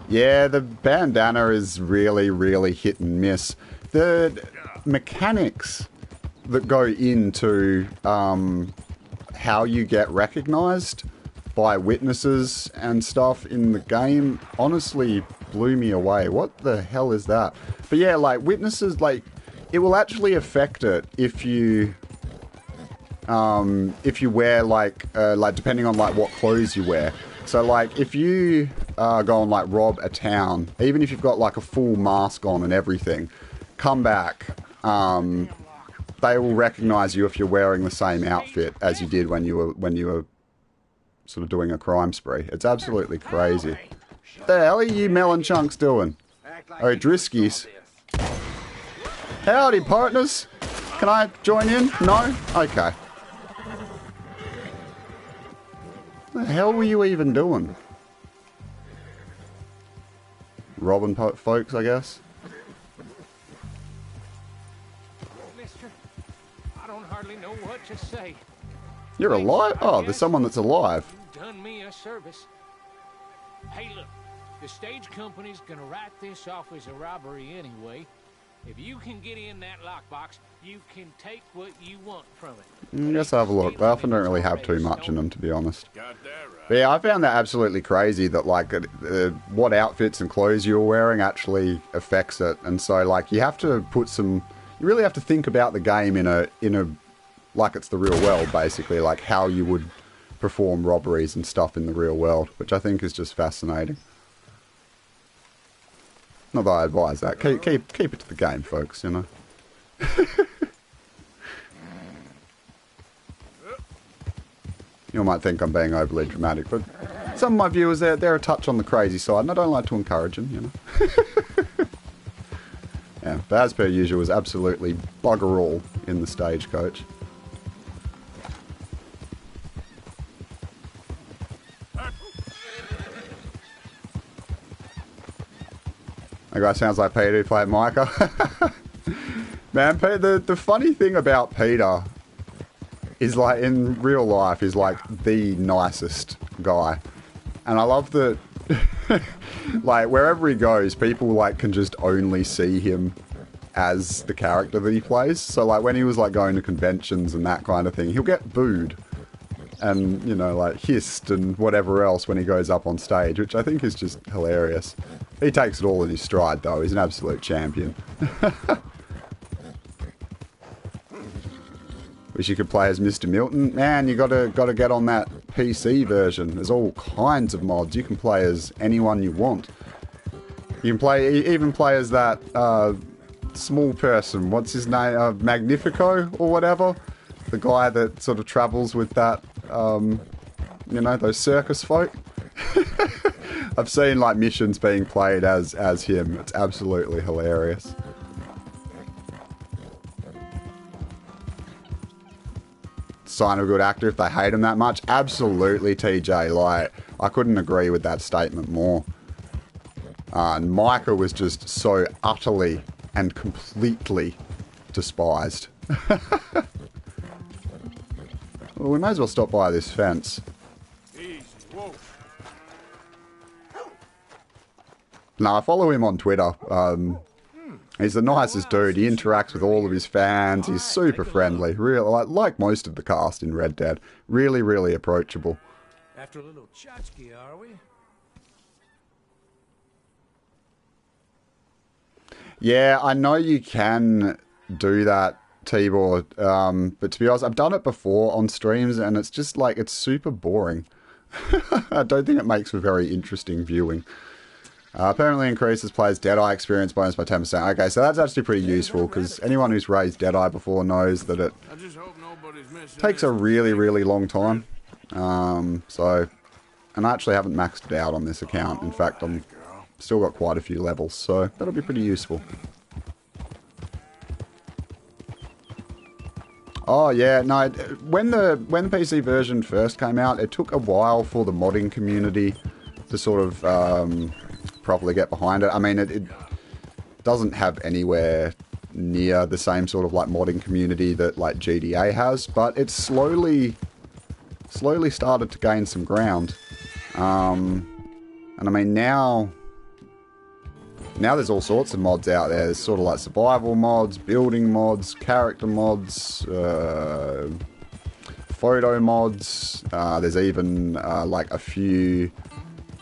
Yeah, the bandana is really, really hit and miss. The mechanics that go into how you get recognized by witnesses and stuff in the game honestly blew me away. What the hell is that? But yeah, like witnesses, like it will actually affect it if you wear like depending on like what clothes you wear. So like if you go and like rob a town, even if you've got like a full mask on and everything, come back, they will recognize you if you're wearing the same outfit as you did when you were sort of doing a crime spree. It's absolutely crazy. What the hell are you melon chunks doing? Oh, Driskies. Howdy, partners. Can I join in? No? Okay. What the hell were you even doing? Robbing folks, I guess. Mister, I don't hardly know what to say. You're alive? Oh, there's someone that's alive. You've done me a service. Hey, look, the stage company's gonna write this off as a robbery anyway. If you can get in that lockbox, you can take what you want from it. I guess I'll have a look. They often don't really have too much in them, to be honest. Got that right. But yeah, I found that absolutely crazy that like what outfits and clothes you're wearing actually affects it. And so like you have to put some, you really have to think about the game in a like it's the real world, basically, like how you would perform robberies and stuff in the real world, which I think is just fascinating. Not that I advise that. Keep it to the game, folks, you know. You might think I'm being overly dramatic, but some of my viewers, they're a touch on the crazy side, and I don't like to encourage them, you know. Yeah, but as per usual, was absolutely bugger all in the stagecoach. That guy sounds like Peter who played Micah. Man, the funny thing about Peter is like in real life he's like the nicest guy. And I love that like wherever he goes, people like can just only see him as the character that he plays. So like when he was like going to conventions and that kind of thing, he'll get booed and, you know, like hissed and whatever else when he goes up on stage, which I think is just hilarious. He takes it all in his stride, though. He's an absolute champion. Wish you could play as Mr. Milton. Man, you gotta get on that PC version. There's all kinds of mods. You can play as anyone you want. You can even play as that small person. What's his name? Magnifico or whatever. The guy that sort of travels with that, you know, those circus folk. I've seen like missions being played as him. It's absolutely hilarious. Sign of a good actor if they hate him that much. Absolutely, TJ. Like, I couldn't agree with that statement more. And Micah was just so utterly and completely despised. Well, we may as well stop by this fence. Easy. Whoa. No, I follow him on Twitter. He's the nicest dude. He interacts with all of his fans. He's super friendly. Really, like most of the cast in Red Dead. Really, really approachable. After a little tchotchke, are we? Yeah, I know you can do that, Tibor. But to be honest, I've done it before on streams, and it's just like, it's super boring. I don't think it makes for very interesting viewing. Apparently increases players' Deadeye experience bonus by 10%. Okay, so that's actually pretty useful, because anyone who's raised Deadeye before knows that it I just hope nobody's missing takes a this. really, really long time. And I actually haven't maxed it out on this account. In fact, I'm still got quite a few levels, so that'll be pretty useful. Oh yeah, no, when the PC version first came out, it took a while for the modding community to sort of properly get behind it. I mean, it doesn't have anywhere near the same sort of like modding community that like GDA has, but it's slowly started to gain some ground. And I mean now there's all sorts of mods out there. There's sort of like survival mods, building mods, character mods, photo mods. There's even like a few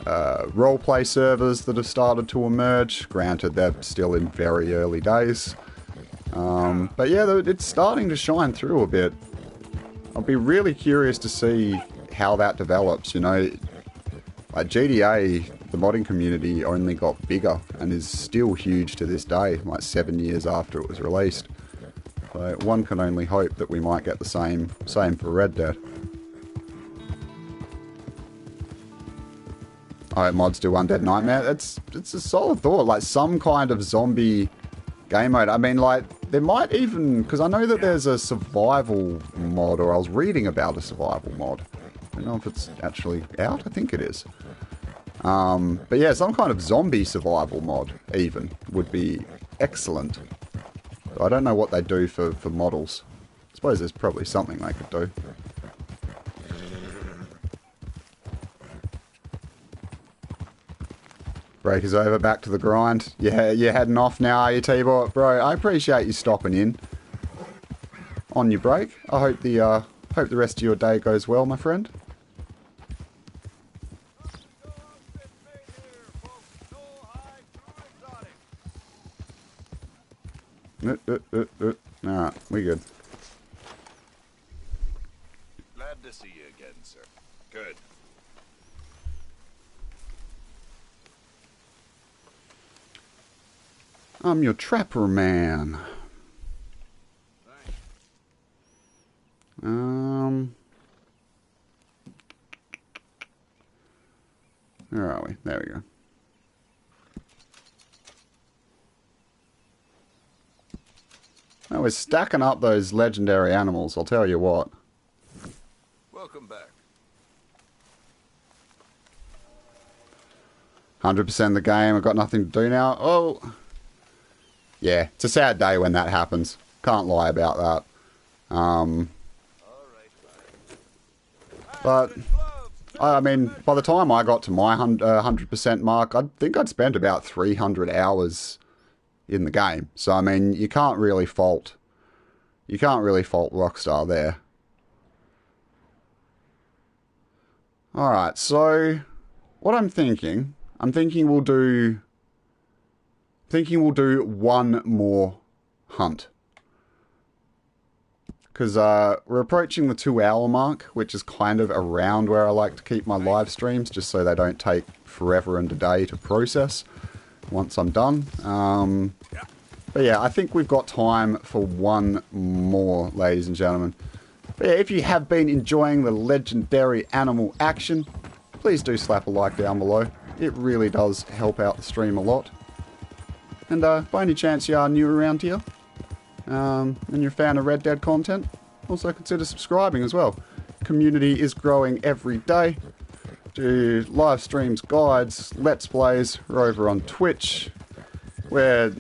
roleplay servers that have started to emerge. Granted, they're still in very early days. But yeah, it's starting to shine through a bit. I'll be really curious to see how that develops, you know. Like GDA, the modding community only got bigger and is still huge to this day, like 7 years after it was released. So one can only hope that we might get the same for Red Dead. I hope mods do Undead Nightmare. It's a solid thought, like some kind of zombie game mode. I mean, like, there might even, because I know that there's a survival mod, or I was reading about a survival mod. I don't know if it's actually out. I think it is. But yeah, some kind of zombie survival mod even would be excellent. So I don't know what they do for models. I suppose there's probably something they could do. Break is over, back to the grind. Yeah, you're heading off now, are you, T-Boy? Bro, I appreciate you stopping in on your break. I hope the rest of your day goes well, my friend. Alright, we good. Glad to see you again, sir. Good. I'm your trapper man. Where are we? There we go. Now we're stacking up those legendary animals, I'll tell you what. Welcome back. 100% the game, I've got nothing to do now. Oh! Yeah, it's a sad day when that happens. Can't lie about that. But, I mean, by the time I got to my 100% mark, I think I'd spent about 300 hours in the game. So, I mean, you can't really fault Rockstar there. Alright, so, what I'm thinking we'll do one more hunt. Because we're approaching the 2-hour mark, which is kind of around where I like to keep my live streams, just so they don't take forever and a day to process once I'm done. But yeah, I think we've got time for one more, ladies and gentlemen. But yeah, if you have been enjoying the legendary animal action, please do slap a like down below. It really does help out the stream a lot. And by any chance you are new around here, and you're a fan of Red Dead content, also consider subscribing as well. Community is growing every day. Do live streams, guides, let's plays. We're over on Twitch, where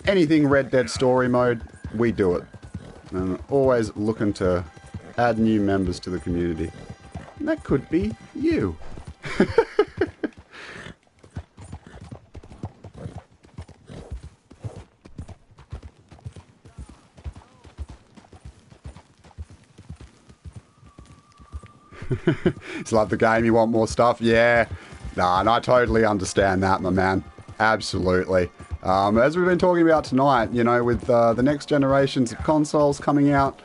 anything Red Dead story mode, we do it. And always looking to add new members to the community. And that could be you. It's like the game, you want more stuff? Yeah. Nah, and I totally understand that, my man. Absolutely. As we've been talking about tonight, you know, with the next generations of consoles coming out,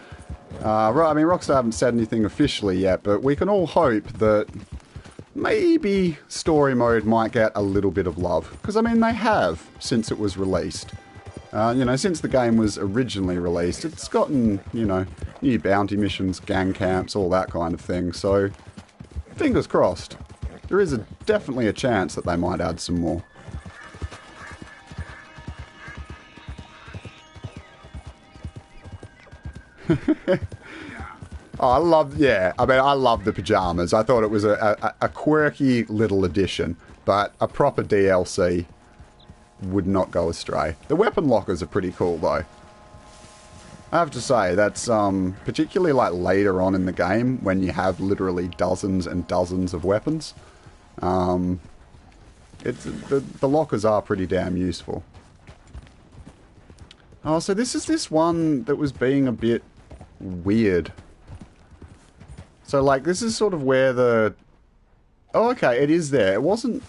I mean, Rockstar haven't said anything officially yet, but we can all hope that maybe story mode might get a little bit of love. Because, I mean, they have since it was released. You know, since the game was originally released, it's gotten, you know, new bounty missions, gang camps, all that kind of thing. So, fingers crossed. There is definitely a chance that they might add some more. Oh, I love the pajamas. I thought it was a quirky little addition, but a proper DLC would not go astray. The weapon lockers are pretty cool, though. I have to say, that's particularly like later on in the game when you have literally dozens and dozens of weapons. The lockers are pretty damn useful. Oh, so this is this one that was being a bit weird. So, like, this is sort of where the... Oh, okay, it is there. It wasn't...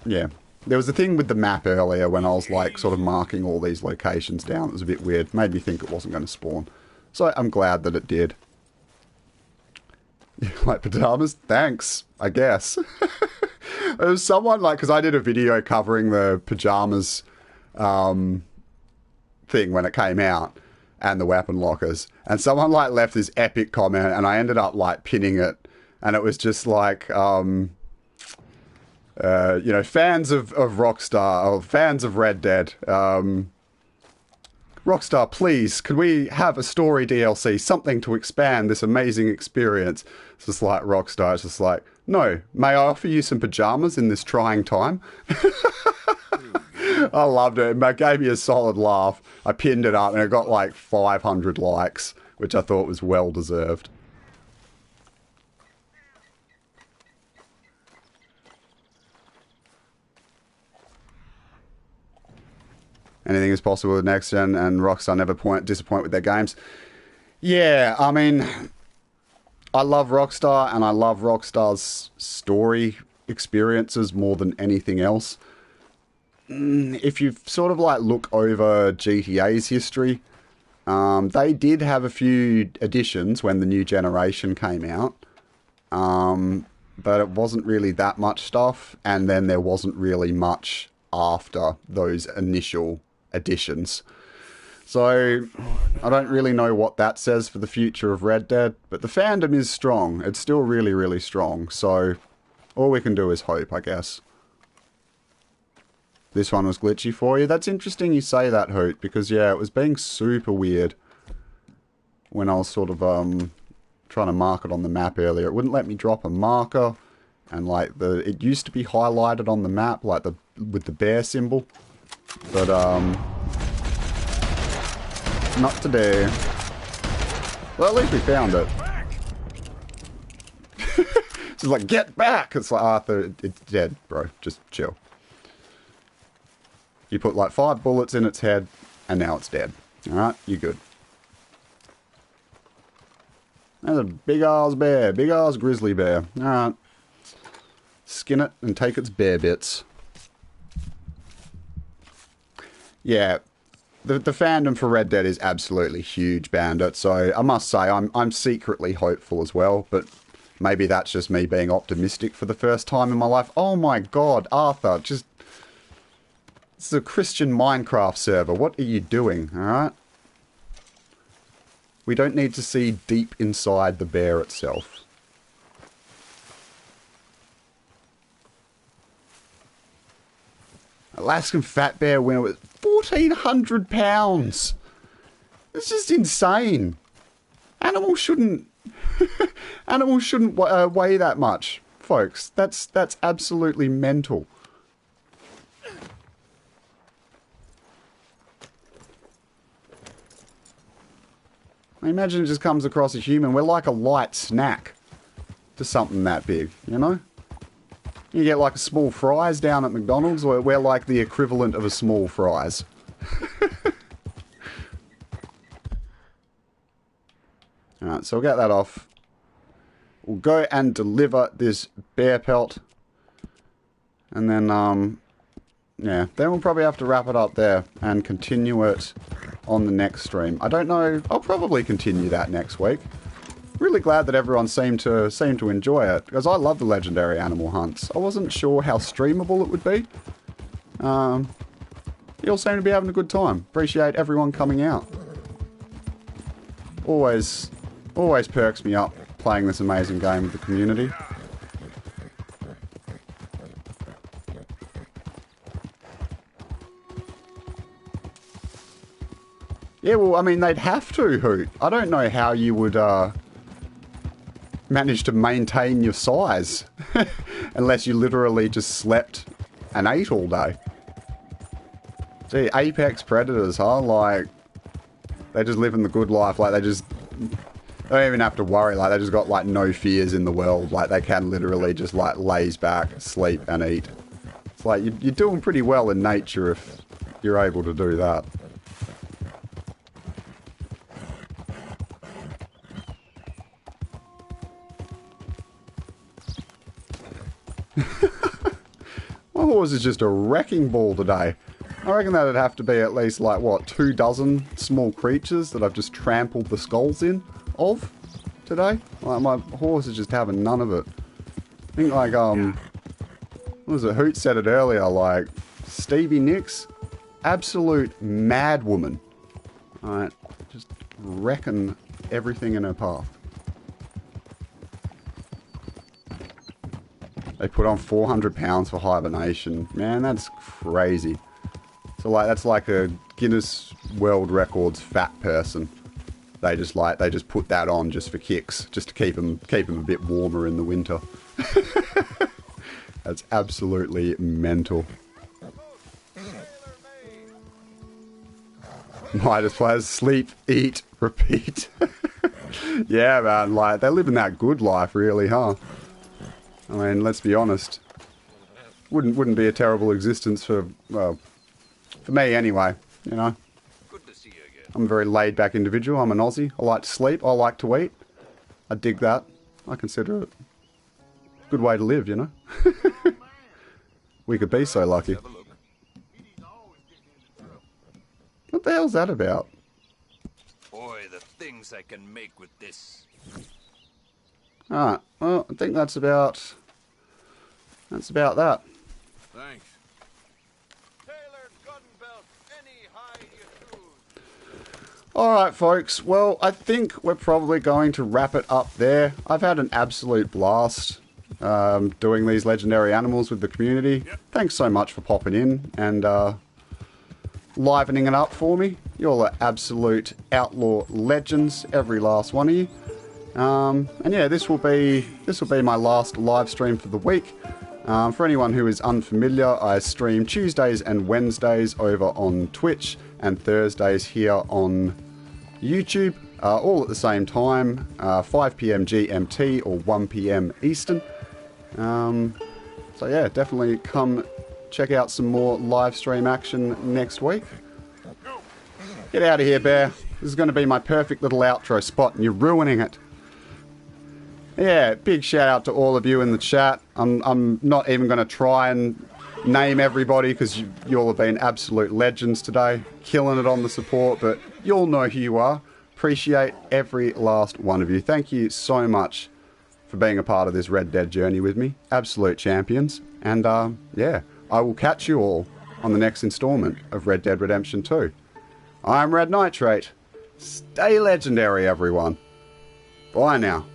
Yeah. There was a thing with the map earlier when I was, like, sort of marking all these locations down. It was a bit weird. Made me think it wasn't going to spawn. So, I'm glad that it did. You like pajamas? Thanks, I guess. There was someone, like... Because I did a video covering the pajamas thing when it came out. And the weapon lockers. And someone, like, left this epic comment, and I ended up, like, pinning it. And it was just like, you know, fans of Rockstar, or fans of Red Dead, Rockstar, please, could we have a story DLC, something to expand this amazing experience? It's just like Rockstar, it's just like, no, may I offer you some pajamas in this trying time? I loved it. It gave me a solid laugh. I pinned it up and it got like 500 likes, which I thought was well deserved. Anything is possible with next gen, and Rockstar never disappoint with their games. Yeah, I mean, I love Rockstar and I love Rockstar's story experiences more than anything else. If you sort of like look over GTA's history, they did have a few additions when the new generation came out, but it wasn't really that much stuff, and then there wasn't really much after those initial additions. So I don't really know what that says for the future of Red Dead, but the fandom is strong. It's still really, really strong, so all we can do is hope, I guess. This one was glitchy for you. That's interesting you say that, Hoot, because, yeah, it was being super weird when I was sort of trying to mark it on the map earlier. It wouldn't let me drop a marker, and, like, it used to be highlighted on the map, like, with the bear symbol, but, not today. Well, at least we found it. It's like, get back! It's like, Arthur, it's dead, bro. Just chill. You put like 5 bullets in its head, and now it's dead. Alright, you're good. That's a big-ass bear. Big-ass grizzly bear. Alright. Skin it and take its bear bits. Yeah. The fandom for Red Dead is absolutely huge, Bandit. So I must say, I'm secretly hopeful as well, but maybe that's just me being optimistic for the first time in my life. Oh my god, Arthur, just... This is a Christian Minecraft server. What are you doing, alright? We don't need to see deep inside the bear itself. Alaskan fat bear winner with 1,400 pounds. It's just insane. Animals shouldn't... Animals shouldn't weigh that much, folks. That's absolutely mental. I imagine it just comes across a human. We're like a light snack to something that big, you know? You get like a small fries down at McDonald's, or we're like the equivalent of a small fries. Alright, so we'll get that off. We'll go and deliver this bear pelt. And then, yeah, then we'll probably have to wrap it up there and continue it on the next stream. I don't know, I'll probably continue that next week. really glad that everyone seemed to enjoy it, because I love the legendary animal hunts. I wasn't sure how streamable it would be. You all seem to be having a good time. Appreciate everyone coming out. Always perks me up playing this amazing game with the community. Yeah, well, I mean, they'd have to, Hoot. I don't know how you would manage to maintain your size unless you literally just slept and ate all day. Gee, apex predators, huh? Like, they just live in the good life. Like, they don't even have to worry. Like, they just got, like, no fears in the world. Like, they can literally just, like, laze back, sleep, and eat. It's like, you're doing pretty well in nature if you're able to do that. My horse is just a wrecking ball today. I reckon that'd have to be at least, like, what, 24 small creatures that I've just trampled the skulls of today? Like, my horse is just having none of it. I think, like, what was it? Hoot said it earlier, like, Stevie Nicks, absolute mad woman. Alright, just wrecking everything in her path. They put on 400 pounds for hibernation. Man, that's crazy. So, like, that's like a Guinness World Records fat person. They just put that on just for kicks, just to keep them a bit warmer in the winter. That's absolutely mental. Midas players sleep, eat, repeat. Yeah, man, like, they're living that good life, really, huh? I mean, let's be honest. Wouldn't be a terrible existence for, well, for me anyway, you know. Good to see you again. I'm a very laid-back individual. I'm an Aussie. I like to sleep. I like to eat. I dig that. I consider it a good way to live, you know. We could be so lucky. Have a look. What the hell's that about? Boy, the things I can make with this. Alright, well, I think that's about that. Thanks. Tailored gun belt, any hide you choose. Alright, folks, well, I think we're probably going to wrap it up there. I've had an absolute blast doing these legendary animals with the community. Yep. Thanks so much for popping in and livening it up for me. You all are absolute outlaw legends, every last one of you. And yeah, this will be my last live stream for the week. For anyone who is unfamiliar, I stream Tuesdays and Wednesdays over on Twitch and Thursdays here on YouTube, all at the same time, 5 PM GMT or 1 PM Eastern. So yeah, definitely come check out some more live stream action next week. Get out of here, Bear. This is going to be my perfect little outro spot and you're ruining it. Yeah, big shout out to all of you in the chat. I'm not even going to try and name everybody because you all have been absolute legends today. Killing it on the support, but you all know who you are. Appreciate every last one of you. Thank you so much for being a part of this Red Dead journey with me. Absolute champions. And yeah, I will catch you all on the next installment of Red Dead Redemption 2. I'm Red Nitrate. Stay legendary, everyone. Bye now.